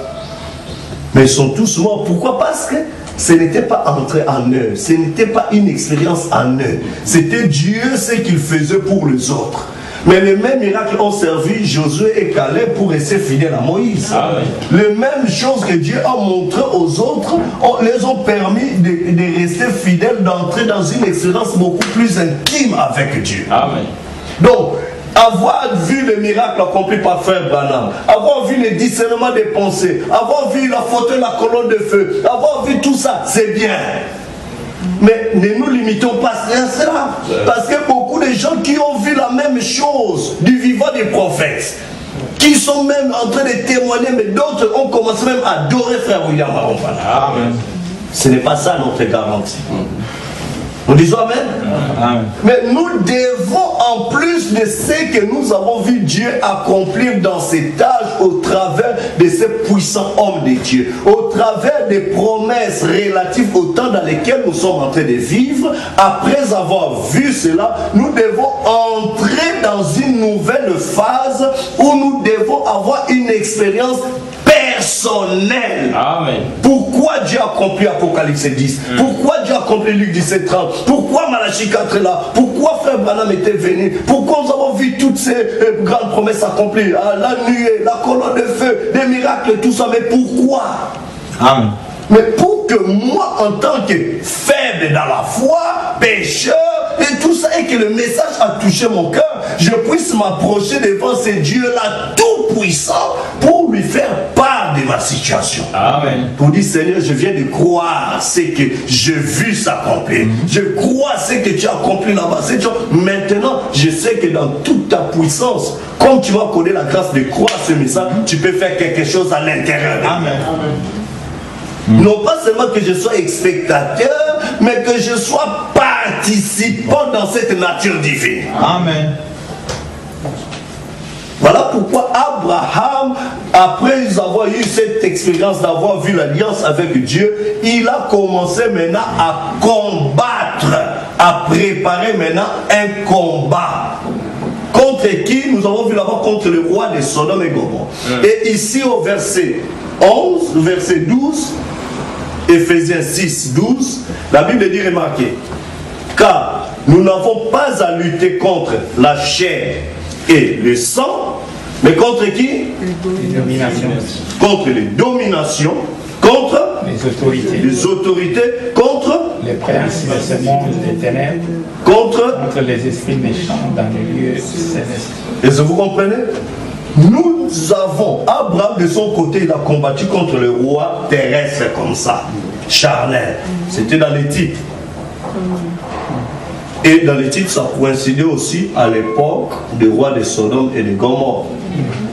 Mais ils sont tous morts. Pourquoi? Parce que ce n'était pas entré en eux. Ce n'était pas une expérience en eux. C'était Dieu ce qu'il faisait pour les autres. Mais les mêmes miracles ont servi Josué et Caleb pour rester fidèles à Moïse. Amen. Les mêmes choses que Dieu a montrées aux autres les ont permis de rester fidèles, d'entrer dans une expérience beaucoup plus intime avec Dieu. Amen. Donc, avoir vu les miracles accomplis par Frère Branham, avoir vu les discernements des pensées, avoir vu la photo de la colonne de feu, avoir vu tout ça, c'est bien. Mais ne nous limitons pas à cela. Parce que beaucoup de gens qui ont vu la même chose du vivant des prophètes, qui sont même en train de témoigner, mais d'autres ont commencé même à adorer Frère William Marompana. Amen. Ce n'est pas ça notre garantie. Nous disons Amen. Amen. Mais nous devons, en plus de ce que nous avons vu Dieu accomplir dans cet âge, au travers de ces puissants hommes de Dieu, au travers des promesses relatives au temps dans lesquels nous sommes en train de vivre, après avoir vu cela, nous devons entrer dans une nouvelle phase où nous devons avoir une expérience personnel. Amen. Pourquoi Dieu a accompli Apocalypse 10? Pourquoi Dieu a accompli Luc 17, 30? Pourquoi Malachie 4 est là? Pourquoi Frère Branham était venu? Pourquoi nous avons vu toutes ces grandes promesses accomplies? La nuée, la colonne de feu, des miracles, tout ça. Mais pourquoi? Amen. Mais pour que moi, en tant que faible dans la foi, pécheur, et tout ça, et que le message a touché mon cœur, je puisse m'approcher devant ce Dieu-là tout puissant pour lui faire part de ma situation. Amen. Pour dire, Seigneur, je viens de croire ce que j'ai vu s'accomplir. Je crois ce que tu as accompli là-bas. Maintenant, je sais que dans toute ta puissance, comme tu vas connaître la grâce de croire ce message, tu peux faire quelque chose à l'intérieur. Amen. Non pas seulement que je sois spectateur, mais que je sois participant dans cette nature divine. Amen. Voilà pourquoi Abraham, après avoir eu cette expérience d'avoir vu l'alliance avec Dieu, il a commencé maintenant à combattre, à préparer maintenant un combat. Contre qui? Nous avons vu là-bas contre le roi de Sodome et Gomorrhe. Et ici au verset 11, verset 12, Éphésiens 6, 12, la Bible dit, remarquez, car nous n'avons pas à lutter contre la chair et le sang, mais contre qui? Les dominations. Contre les dominations, contre les autorités, contre les princes de ce monde des ténèbres, contre les esprits méchants dans les lieux célestes. Est-ce que vous comprenez? Nous avons, Abraham de son côté, il a combattu contre le roi terrestre comme ça, charnel. C'était dans les titres. Et dans les titres, ça coïncidait aussi à l'époque des rois de Sodome et de Gomorrhe.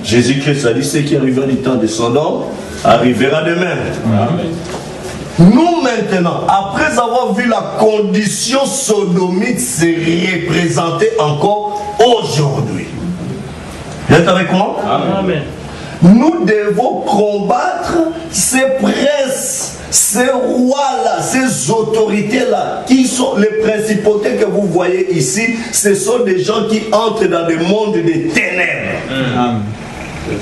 Jésus-Christ a dit, ce qui arrivera du temps de Sodome arrivera de même. Nous maintenant, après avoir vu la condition sodomite se représenter encore aujourd'hui, vous êtes avec moi? Amen. Nous devons combattre ces princes, ces rois-là, ces autorités-là, qui sont les principautés que vous voyez ici. Ce sont des gens qui entrent dans le monde des ténèbres. Amen.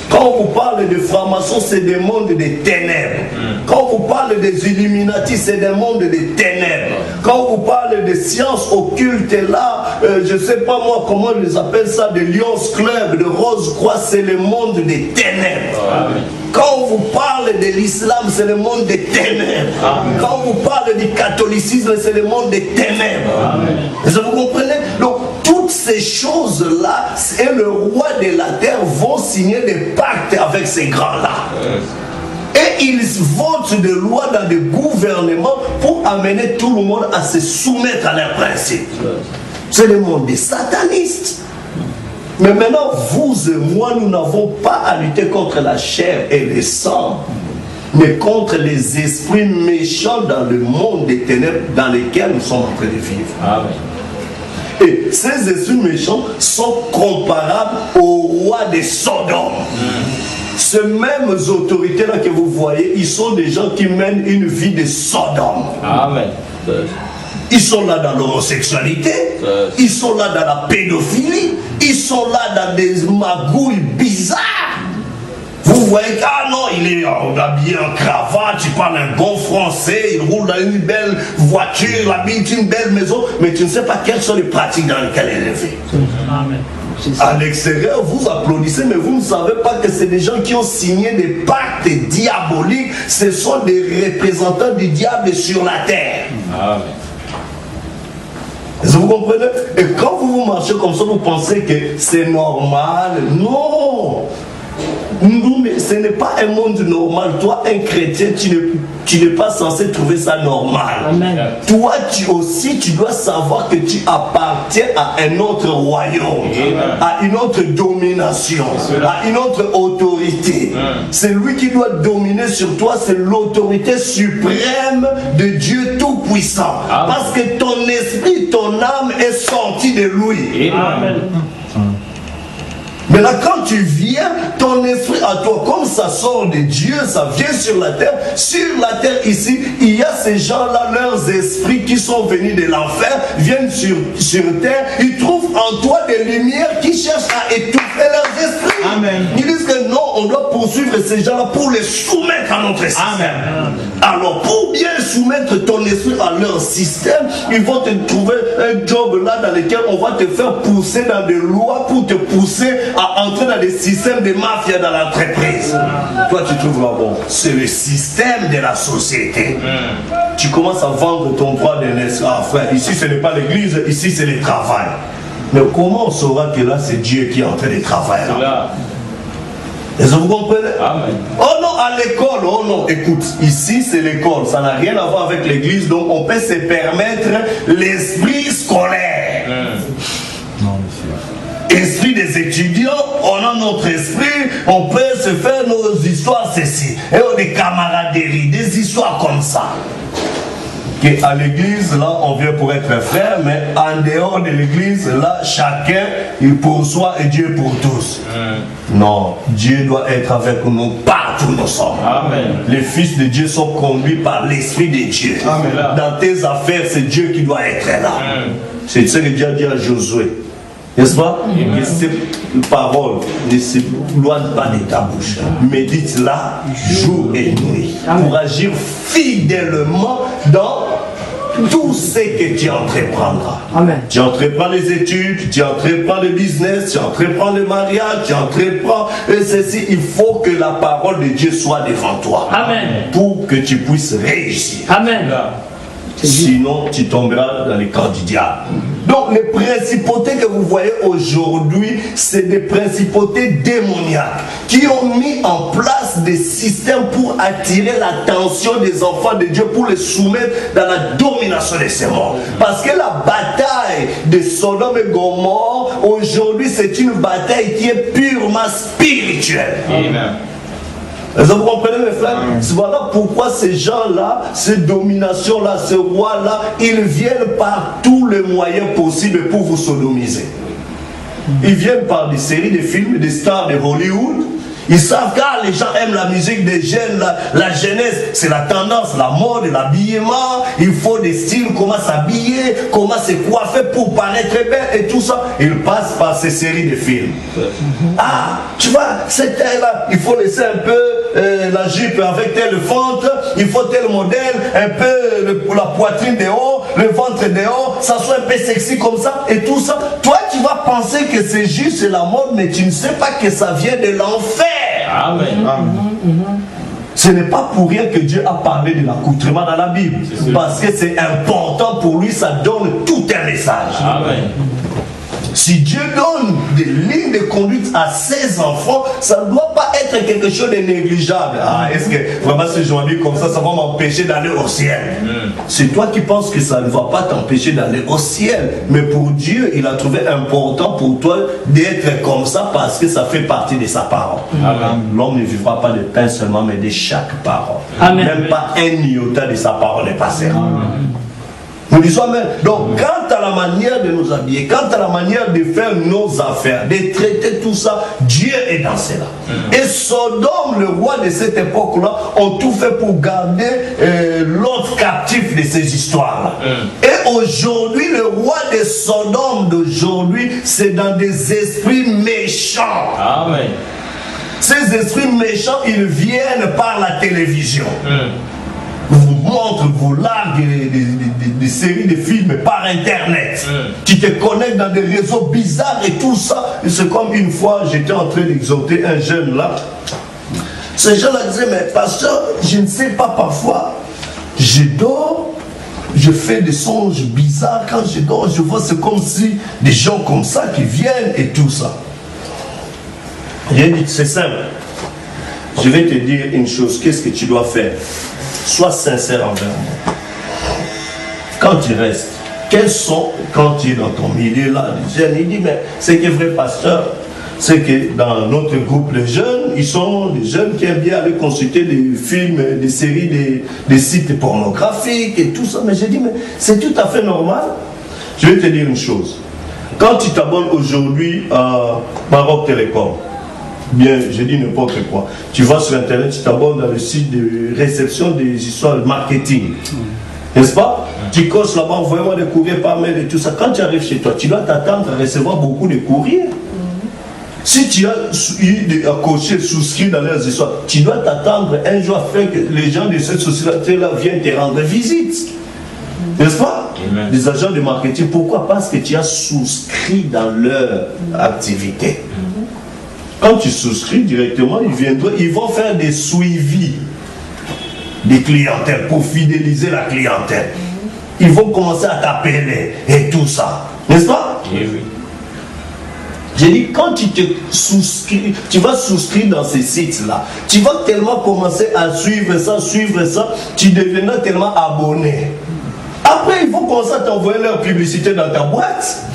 Quand on vous parle de francs-maçons, c'est des mondes des ténèbres. Quand on vous parle des Illuminati, c'est des mondes des ténèbres. Quand on vous parle des sciences occultes, là, je ne sais pas moi comment on les appelle ça, de Lions Club, de Rose Croix, c'est le monde des ténèbres. Amen. Quand on vous parle de l'islam, c'est le monde des ténèbres. Amen. Quand on vous parle du catholicisme, c'est le monde des ténèbres. Est-ce que vous comprenez? Donc, toutes ces choses-là, et le roi de la terre vont signer des pactes avec ces grands-là. Et ils votent des lois dans des gouvernements pour amener tout le monde à se soumettre à leurs principes. C'est le monde des satanistes. Mais maintenant, vous et moi, nous n'avons pas à lutter contre la chair et le sang. mais contre les esprits méchants dans le monde des ténèbres dans lesquels nous sommes en train de vivre. Amen. Et ces esprits méchants sont comparables au roi de Sodome. Ces mêmes autorités-là que vous voyez, ils sont des gens qui mènent une vie de Sodome. Amen. Ils sont là dans l'homosexualité, ils sont là dans la pédophilie, ils sont là dans des magouilles bizarres. Vous voyez que, ah non, il est habillé en cravate, il parle un bon français, il roule dans une belle voiture, il habite une belle maison, mais tu ne sais pas quelles sont les pratiques dans lesquelles il est élevé. Amen. À l'extérieur, vous applaudissez, mais vous ne savez pas que c'est des gens qui ont signé des pactes diaboliques. Ce sont des représentants du diable sur la terre. Amen. Est-ce que vous comprenez? Et quand vous marchez comme ça, vous pensez que c'est normal. Non! Non, mais ce n'est pas un monde normal. Toi, un chrétien, tu n'es pas censé trouver ça normal. Amen. Toi, tu dois savoir que tu appartiens à un autre royaume, à une autre domination, à une autre autorité. C'est lui qui doit dominer sur toi, c'est l'autorité suprême de Dieu Tout-Puissant. Parce que ton esprit, ton âme est sortie de lui. Amen. Mais là, quand tu viens, ton esprit à toi, comme ça sort de Dieu, ça vient sur la terre. Sur la terre ici, il y a ces gens-là, leurs esprits qui sont venus de l'enfer, viennent sur terre. Ils trouvent en toi des lumières qui cherchent à étouffer leurs esprits. Amen. Ils disent que non, on doit poursuivre ces gens-là pour les soumettre à notre système. Amen. Alors, pour bien soumettre ton esprit à leur système, ils vont te trouver un job là dans lequel on va te faire pousser dans des lois pour te pousser à entrer dans des systèmes de mafia dans l'entreprise. Toi, tu trouves là, bon, c'est le système de la société. Tu commences à vendre ton droit de naissance. Ah, frère, ici, ce n'est pas l'église, ici, c'est le travail. Mais comment on saura que là, c'est Dieu qui est en train de travailler là? Est-ce que vous comprenez? Amen. Oh non, à l'école, oh non, écoute, ici c'est l'école, ça n'a rien à voir avec l'église, donc on peut se permettre l'esprit scolaire. Esprit des étudiants, on a notre esprit, on peut se faire nos histoires, ceci, et on a des camaraderies, des histoires comme ça. À l'église, là, on vient pour être frère, mais en dehors de l'église, là, chacun, il pour soi et Dieu pour tous. Non, Dieu doit être avec nous partout où nous sommes. Amen. Les fils de Dieu sont conduits par l'Esprit de Dieu. Amen. Dans tes affaires, c'est Dieu qui doit être là. C'est ce que Dieu a dit à Josué. N'est-ce pas? Que ces paroles ne s'éloignent pas de ta bouche. Médite-la jour et nuit. Pour agir fidèlement dans tout ce que tu entreprendras. Amen. Tu entreprends les études, tu entreprends le business, tu entreprends le mariage, tu entreprends ceci. Il faut que la parole de Dieu soit devant toi. Amen. Pour que tu puisses réussir. Amen. Sinon, tu tomberas dans les camps du diable. Donc, les principautés que vous voyez aujourd'hui, c'est des principautés démoniaques qui ont mis en place des systèmes pour attirer l'attention des enfants de Dieu, pour les soumettre dans la domination de ces mondes. Parce que la bataille de Sodome et Gomorrhe, aujourd'hui, c'est une bataille qui est purement spirituelle. Amen. Est-ce que vous comprenez, mes frères? Voilà pourquoi ces gens-là, ces dominations-là, ces rois-là, ils viennent par tous les moyens possibles pour vous sodomiser. Ils viennent par des séries de films, des stars de Hollywood. Ils savent que les gens aiment la musique des jeunes, la jeunesse, c'est la tendance, la mode, l'habillement. Il faut des styles, comment s'habiller, comment se coiffer pour paraître belle et tout ça. Ils passent par ces séries de films. Ah, tu vois, cette taille-là, il faut laisser un peu la jupe avec tel ventre, il faut tel modèle, un peu la poitrine de haut, le ventre de haut, ça soit un peu sexy comme ça et tout ça. Toi, tu vas penser que c'est juste la mode, mais tu ne sais pas que ça vient de l'enfer. Amen. Ce n'est pas pour rien que Dieu a parlé de l'accoutrement dans la Bible. Parce que c'est important pour lui, ça donne tout un message. Amen. Si Dieu donne des lignes de conduite à ses enfants, ça ne doit pas être quelque chose de négligeable. Ah, est-ce que vraiment ce journée comme ça va m'empêcher d'aller au ciel? C'est toi qui penses que ça ne va pas t'empêcher d'aller au ciel. Mais pour Dieu, il a trouvé important pour toi d'être comme ça parce que ça fait partie de sa parole. L'homme ne vivra pas de pain seulement, mais de chaque parole. Amen. Même pas un iota de sa parole ne passera. Nous disons Amen. Donc, quant à la manière de nous habiller, quant à la manière de faire nos affaires, de traiter tout ça, Dieu est dans cela. Et Sodome, le roi de cette époque-là, ont tout fait pour garder l'autre captif de ces histoires-là. Et aujourd'hui, le roi de Sodome d'aujourd'hui, c'est dans des esprits méchants. Amen. Ces esprits méchants, ils viennent par la télévision. Vous montrent, vous larguent des séries de films par internet. Tu te connectes dans des réseaux bizarres et tout ça. Et c'est comme une fois, j'étais en train d'exhorter un jeune là. Ce jeune-là disait, mais pasteur, je ne sais pas, parfois, je dors, je fais des songes bizarres. Quand je dors, je vois, c'est comme si des gens comme ça qui viennent et tout ça. J'ai dit, c'est simple. Je vais te dire une chose, qu'est-ce que tu dois faire? Sois sincère envers moi. Quand tu restes, quels sont, quand tu es dans ton milieu là, les jeunes, il dit, mais c'est que vrai pasteur, c'est que dans notre groupe de jeunes, ils sont des jeunes qui aiment bien aller consulter des films, des séries, des sites pornographiques et tout ça. Mais j'ai dit, mais c'est tout à fait normal. Je vais te dire une chose. Quand tu t'abonnes aujourd'hui à Maroc Télécom, bien, je dis n'importe quoi. Tu vas sur Internet, tu t'abonnes dans le site de réception des histoires de marketing. N'est-ce pas? Tu coches là-bas, envoie-moi des courriers par mail et tout ça. Quand tu arrives chez toi, tu dois t'attendre à recevoir beaucoup de courriers. Si tu as eu à cocher, souscrit dans leurs histoires, tu dois t'attendre un jour afin que les gens de cette société-là viennent te rendre visite. N'est-ce pas? Amen. Les agents de marketing, pourquoi? Parce que tu as souscrit dans leur activité. Quand tu souscris directement, ils vont faire des suivis des clientèles pour fidéliser la clientèle. Ils vont commencer à t'appeler et tout ça. N'est-ce pas? Oui. J'ai dit, quand tu te souscris, tu vas souscrire dans ces sites-là, tu vas tellement commencer à suivre ça, tu deviendras tellement abonné. Après, ils vont commencer à t'envoyer leur publicité dans ta boîte.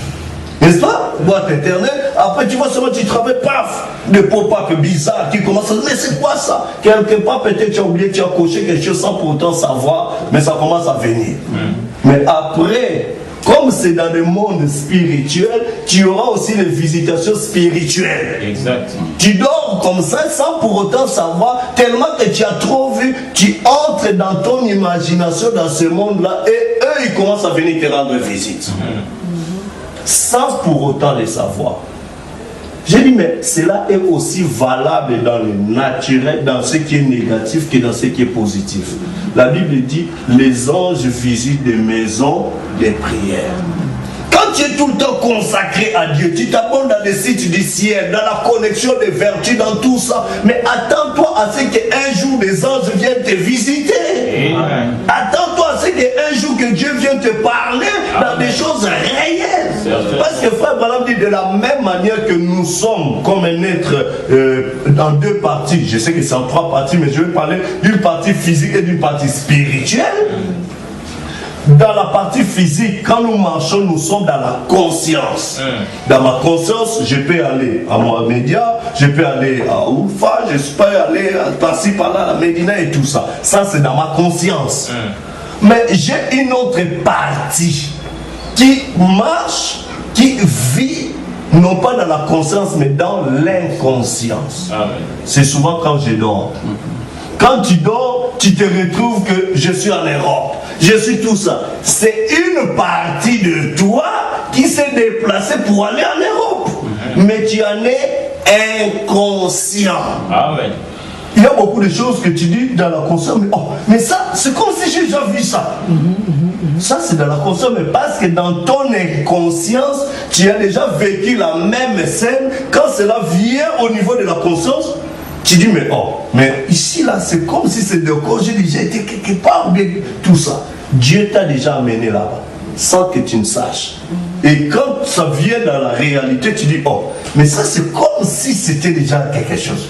N'est-ce pas? Boîte internet. Après, tu vois seulement, tu travailles, paf, des pop-up bizarres qui commencent à dire, mais c'est quoi ça? Quelque part, peut-être tu as oublié, tu as coché quelque chose sans pour autant savoir, mais ça commence à venir. Mais après, comme c'est dans le monde spirituel, tu auras aussi les visitations spirituelles. Exact. Tu dors comme ça sans pour autant savoir, tellement que tu as trop vu, tu entres dans ton imagination dans ce monde-là et eux, ils commencent à venir te rendre visite. Sans pour autant les savoir. J'ai dit, mais cela est aussi valable dans le naturel, dans ce qui est négatif, que dans ce qui est positif. La Bible dit, les anges visitent des maisons des prières. Quand tu es tout le temps consacré à Dieu, tu t'abonnes dans les sites du ciel, dans la connexion des vertus, dans tout ça, mais attends-toi à ce qu'un jour des anges viennent te visiter. Attends-toi à ce qu'un jour que Dieu vienne te parler dans des choses réelles. Parce que frère Branham dit, de la même manière que nous sommes comme un être dans deux parties, je sais que c'est en trois parties, mais je vais parler d'une partie physique et d'une partie spirituelle. Dans la partie physique, quand nous marchons, nous sommes dans la conscience. Dans ma conscience, je peux aller à Mohamedia, je peux aller à Oufa, je peux aller par-ci, par-là, à la Médina et tout ça. Ça, c'est dans ma conscience. Mais j'ai une autre partie qui marche, qui vit, non pas dans la conscience, mais dans l'inconscience. C'est souvent quand je dors. Quand tu dors, tu te retrouves que je suis en Europe. Je suis tout ça. C'est une partie de toi qui s'est déplacée pour aller en Europe. Mais tu en es inconscient. Il y a beaucoup de choses que tu dis dans la conscience. Mais, mais ça, c'est comme si j'ai déjà vu ça. Ça, c'est dans la conscience. Mais parce que dans ton inconscience, tu as déjà vécu la même scène. Quand cela vient au niveau de la conscience, tu dis, mais ici, là, c'est comme si c'est de quoi j'ai déjà été quelque part, bien, tout ça. Dieu t'a déjà amené là-bas, sans que tu ne saches. Et quand ça vient dans la réalité, tu dis, oh, mais ça c'est comme si c'était déjà quelque chose.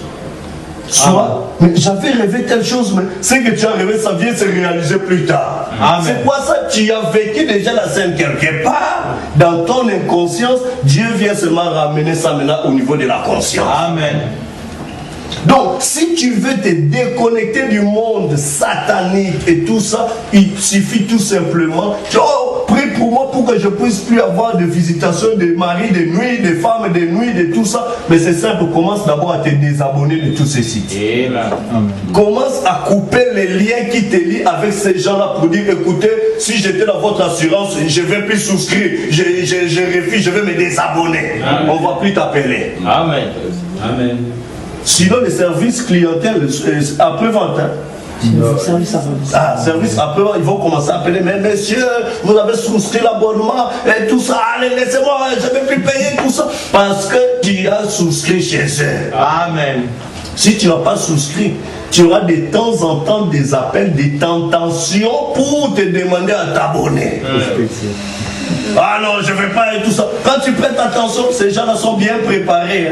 Soit, mais j'avais rêvé telle chose, mais ce que tu as rêvé, ça vient se réaliser plus tard. C'est quoi ça? Tu as vécu déjà la scène quelque part, dans ton inconscience, Dieu vient seulement ramener ça maintenant au niveau de la conscience. Amen. Donc, si tu veux te déconnecter du monde satanique et tout ça, il suffit tout simplement, oh, prie pour moi pour que je puisse plus avoir de visitations de maris de nuit, de femmes de nuit, de tout ça. Mais c'est simple, commence d'abord à te désabonner de tous ces sites. Amen. Commence à couper les liens qui te lient avec ces gens-là pour dire, écoutez, si j'étais dans votre assurance, je ne vais plus souscrire, je refuse, je vais me désabonner. Amen. On ne va plus t'appeler. Amen. Amen. Sinon, les services clientèle après-vente. Service après-vente, ils vont commencer à appeler. Mais monsieur, vous avez souscrit l'abonnement et tout ça. Allez, laissez-moi, je ne vais plus payer tout ça. Parce que tu as souscrit chez eux. Amen. Si tu n'as pas souscrit, tu auras de temps en temps des appels, des tentations pour te demander à t'abonner. Ah non, je ne vais pas et tout ça. Quand tu prêtes attention, ces gens-là sont bien préparés.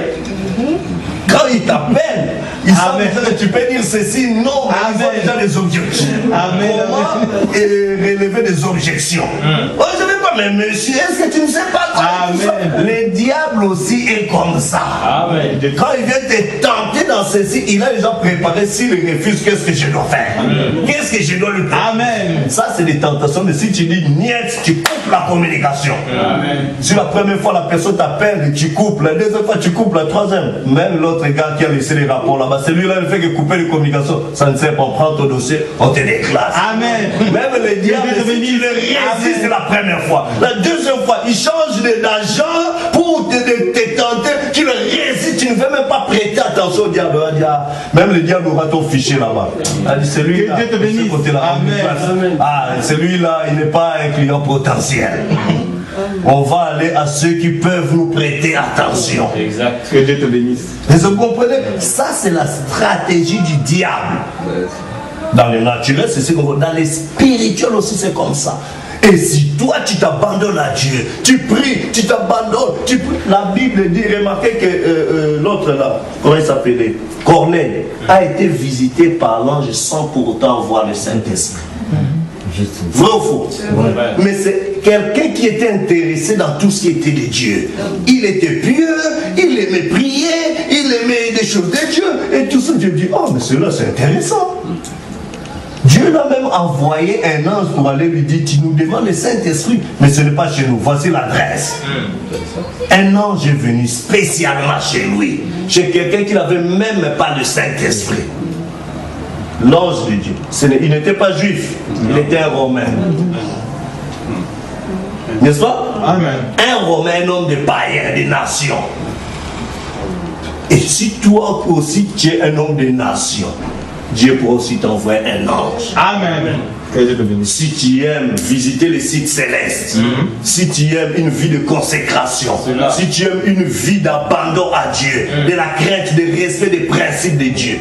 Quand ils t'appellent, ils savent que tu peux dire ceci, non, mais ils ont déjà des objections. Comment relever des objections? Oh, je ne vais pas, mais monsieur, est-ce que tu ne sais pas quoi? Le diable aussi est comme ça. Amen. Quand il vient te tenter dans ceci, il a déjà préparé. S'il refuse, qu'est-ce que je dois faire? Qu'est-ce que je dois lui faire? Amen. Ça, c'est des tentations. Mais si tu dis niet, tu coupes la communication. Amen. Si la première fois la personne t'appelle, tu coupes. La deuxième fois, tu coupes. La troisième, même l'autre gars qui a laissé les rapports là-bas, celui-là, il fait que couper les communications. Ça ne sert pas. On prend ton dossier, on te déclasse. Amen. Même le diable, si tu le résistes la première fois, la deuxième fois, il change d'agent pour te tenter. Tu le résistes, tu ne veux même pas prêter attention au diable. Même le diable aura ton fichier là-bas. Celui-là, celui-là, il n'est pas un client potentiel. On va aller à ceux qui peuvent nous prêter attention. Exact. Que Dieu te bénisse. Vous comprenez? Ça, c'est la stratégie du diable. Dans le naturel, c'est ce qu'on voit. Dans les spirituels aussi, c'est comme ça. Et si toi, tu t'abandonnes à Dieu, tu pries, tu t'abandonnes, tu pries. La Bible dit, remarquez que l'autre là, comment il s'appelait? Corneille, a été visité par l'ange sans pour autant voir le Saint-Esprit. Vrai ou faux? Mais c'est quelqu'un qui était intéressé dans tout ce qui était de Dieu. Il était pieux, il aimait prier, il aimait des choses de Dieu. Et tout ça, Dieu dit, oh mais cela c'est intéressant. Dieu l'a même envoyé un ange pour aller lui dire, tu nous demandes le Saint-Esprit, mais ce n'est pas chez nous, voici l'adresse. Un ange est venu spécialement chez lui, chez quelqu'un qui n'avait même pas le Saint-Esprit. L'ange de Dieu, il n'était pas juif, il était un Romain. N'est-ce pas? Amen. Un Romain, un homme de païen, de nation. Et si toi aussi tu es un homme de nation, Dieu peut aussi t'envoyer un ange. Amen. Si tu aimes visiter les sites célestes, si tu aimes une vie de consécration, si tu aimes une vie d'abandon à Dieu, de la crainte, de respect des principes de Dieu,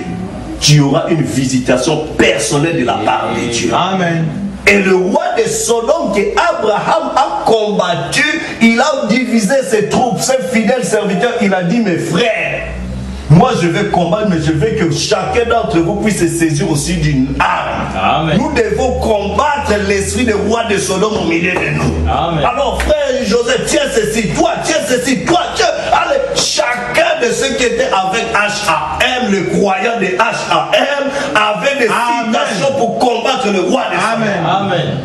tu auras une visitation personnelle de la part de Dieu. Amen. Et le roi de Sodome que Abraham a combattu, il a divisé ses troupes, ses fidèles serviteurs, il a dit, mes frères, moi je vais combattre, mais je veux que chacun d'entre vous puisse se saisir aussi d'une arme. Amen. Nous devons combattre l'esprit du roi de Sodome au milieu de nous. Amen. Alors frère Joseph, tiens ceci, toi, tiens ceci, toi, tiens. Allez, chacun de ceux qui étaient avec HAM, le croyant de HAM, avait des citations pour combattre le roi de Sodome. Amen. Amen.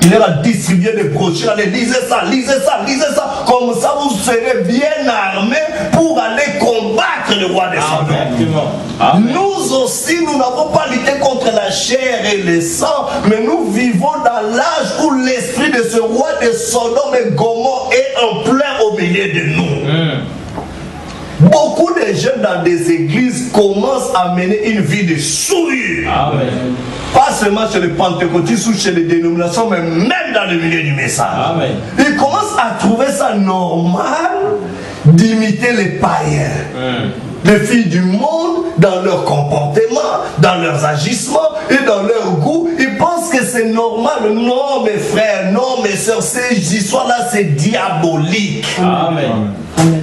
Il leur a distribué des brochures. Allez, lisez ça, lisez ça, lisez ça. Comme ça, vous serez bien armés pour aller combattre le roi des Sodome. Nous aussi, nous n'avons pas lutté contre la chair et le sang, mais nous vivons dans l'âge où l'esprit de ce roi de Sodome et Gomorrhe est en plein au milieu de nous. Beaucoup de jeunes dans des églises commencent à mener une vie de souillure. Pas seulement chez les pentecôtistes ou chez les dénominations, mais même dans le milieu du message. Amen. Ils commencent à trouver ça normal d'imiter les païens. Les filles du monde, dans leur comportement, dans leurs agissements et dans leur goût, ils pensent pense que c'est normal. Non, mes frères, non, mes soeurs, ces histoires-là, c'est diabolique. Amen.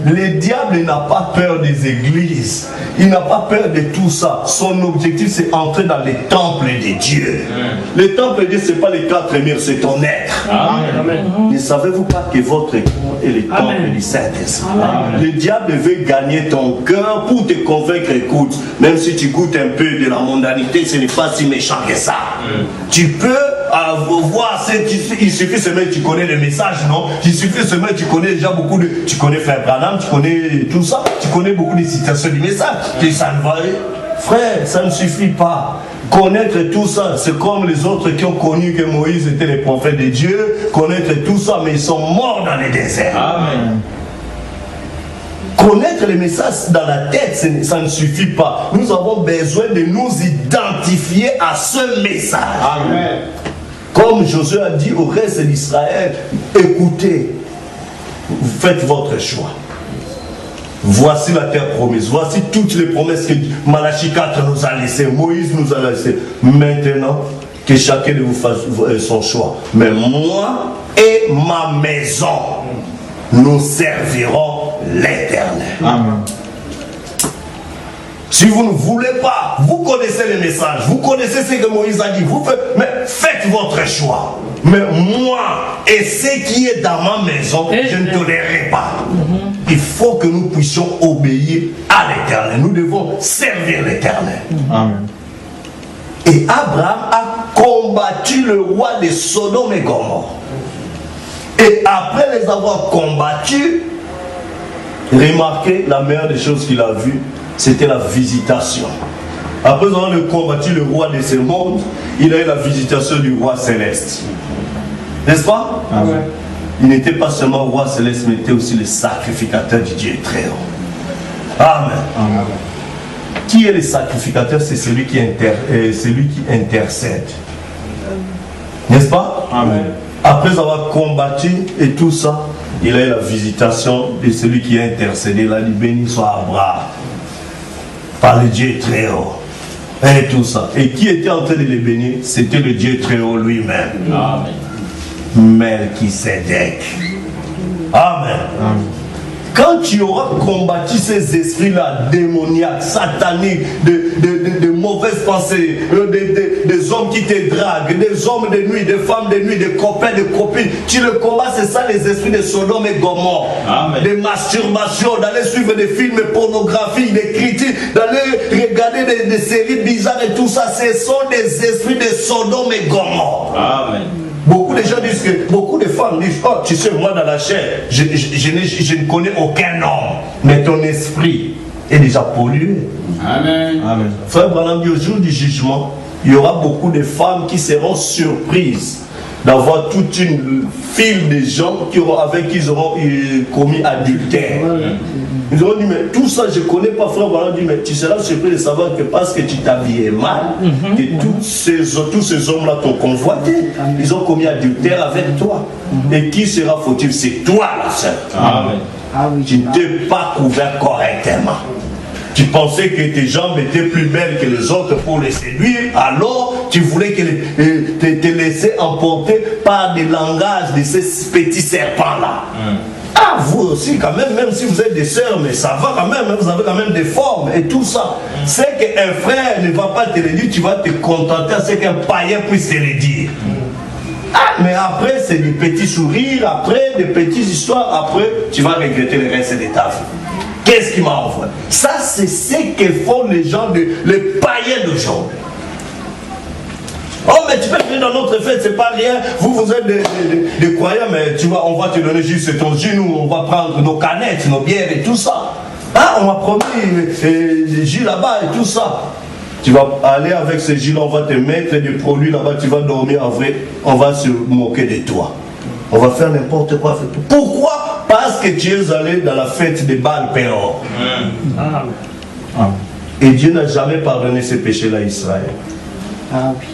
Le diable n'a pas peur des églises. Il n'a pas peur de tout ça. Son objectif, c'est entrer dans les temples de Dieu. Les temples de Dieu, ce n'est pas les quatre murs, c'est ton être. Amen. Ne savez-vous pas que votre corps est le temple du Saint-Esprit? Le diable veut gagner ton cœur pour te convaincre. Écoute, même si tu goûtes un peu de la mondanité, ce n'est pas si méchant que ça. Tu peux voir, il suffit seulement que tu connais le message, non? Il suffit seulement que tu connais déjà beaucoup de... Tu connais Frère Branham, tu connais tout ça, tu connais beaucoup de citations du message. Et ça ne va... Frère, ça ne suffit pas. Connaître tout ça, c'est comme les autres qui ont connu que Moïse était le prophète de Dieu. Connaître tout ça, mais ils sont morts dans le désert. Amen. Connaître les messages dans la tête, ça ne suffit pas. Nous avons besoin de nous identifier à ce message. Amen. Comme Josué a dit au reste d'Israël, écoutez, faites votre choix. Voici la terre promise. Voici toutes les promesses que Malachie 4 nous a laissées, Moïse nous a laissées. Maintenant, que chacun de vous fasse son choix. Mais moi et ma maison, nous servirons l'Éternel. Amen. Si vous ne voulez pas, vous connaissez les messages, vous connaissez ce que Moïse a dit, mais faites votre choix. Mais moi et ce qui est dans ma maison, je ne tolérerai pas. Il faut que nous puissions obéir à l'Éternel. Nous devons servir l'Éternel. Et Abraham a combattu le roi de Sodome et Gomorrhe. Et après les avoir combattus, remarquez la meilleure des choses qu'il a vues, c'était la visitation. Après avoir combattu le roi de ce monde, il a eu la visitation du roi céleste. N'est-ce pas? Amen. Il n'était pas seulement roi céleste, mais il était aussi le sacrificateur du Dieu très haut. Amen. Amen. Qui est le sacrificateur? C'est celui qui intercède. N'est-ce pas? Amen. Après avoir combattu et tout ça, il a eu la visitation de celui qui a intercédé. Il a dit, béni soit Abraham par le Dieu très haut. Et tout ça. Et qui était en train de les bénir? C'était le Dieu très haut lui-même. Amen. Melchisedec. Amen. Amen. Quand tu auras combattu ces esprits-là, démoniaques, sataniques, de mauvaises pensées, des hommes qui te draguent, des hommes de nuit, des femmes de nuit, des copains, des copines, tu le combats, c'est ça les esprits de Sodome et Gomorrhe. Des masturbations, d'aller suivre des films pornographiques, des critiques, d'aller regarder des séries bizarres et tout ça, ce sont des esprits de Sodome et Gomorrhe. Amen. Beaucoup de gens disent que, beaucoup de femmes disent, oh, tu sais, moi dans la chair, je ne connais aucun homme, mais ton esprit est déjà pollué. Amen. Amen. Frère Branham dit, au jour du jugement, il y aura beaucoup de femmes qui seront surprises d'avoir toute une file de gens avec qui ils auront commis adultère. Ils auront dit, mais tout ça je ne connais pas, frère Branham dit, mais tu seras surpris de savoir que parce que tu t'habillais mal, que tous ces hommes-là t'ont convoité, ils ont commis adultère avec toi. Et qui sera fautif? C'est toi, la sœur. Amen. Tu ne t'es pas couvert correctement. Tu pensais que tes jambes étaient plus belles que les autres pour les séduire, alors tu voulais te laisser emporter par des langages de ces petits serpents-là. Ah, vous aussi, quand même si vous êtes des sœurs, mais ça va quand même, vous avez quand même des formes et tout ça. C'est qu'un frère ne va pas te le dire, tu vas te contenter à ce qu'un païen puisse te le dire. Ah, mais après, c'est des petits sourires, après, des petites histoires, après, tu vas regretter le reste de ta vie. Qu'est-ce qui m'a envoyé? Ça, c'est ce que font les gens, les païens d'aujourd'hui. Oh, mais tu peux venir dans notre fête, c'est pas rien. Vous êtes des croyants, mais on va te donner juste ton jus, nous, on va prendre nos canettes, nos bières et tout ça. Ah, on m'a promis des jus là-bas et tout ça. Tu vas aller avec ces jus-là, on va te mettre des produits là-bas, tu vas dormir en vrai, on va se moquer de toi. On va faire n'importe quoi. Pourquoi? Parce que tu es allé dans la fête des Baal Péor. Et Dieu n'a jamais pardonné ces péchés-là à Israël. Ah oui.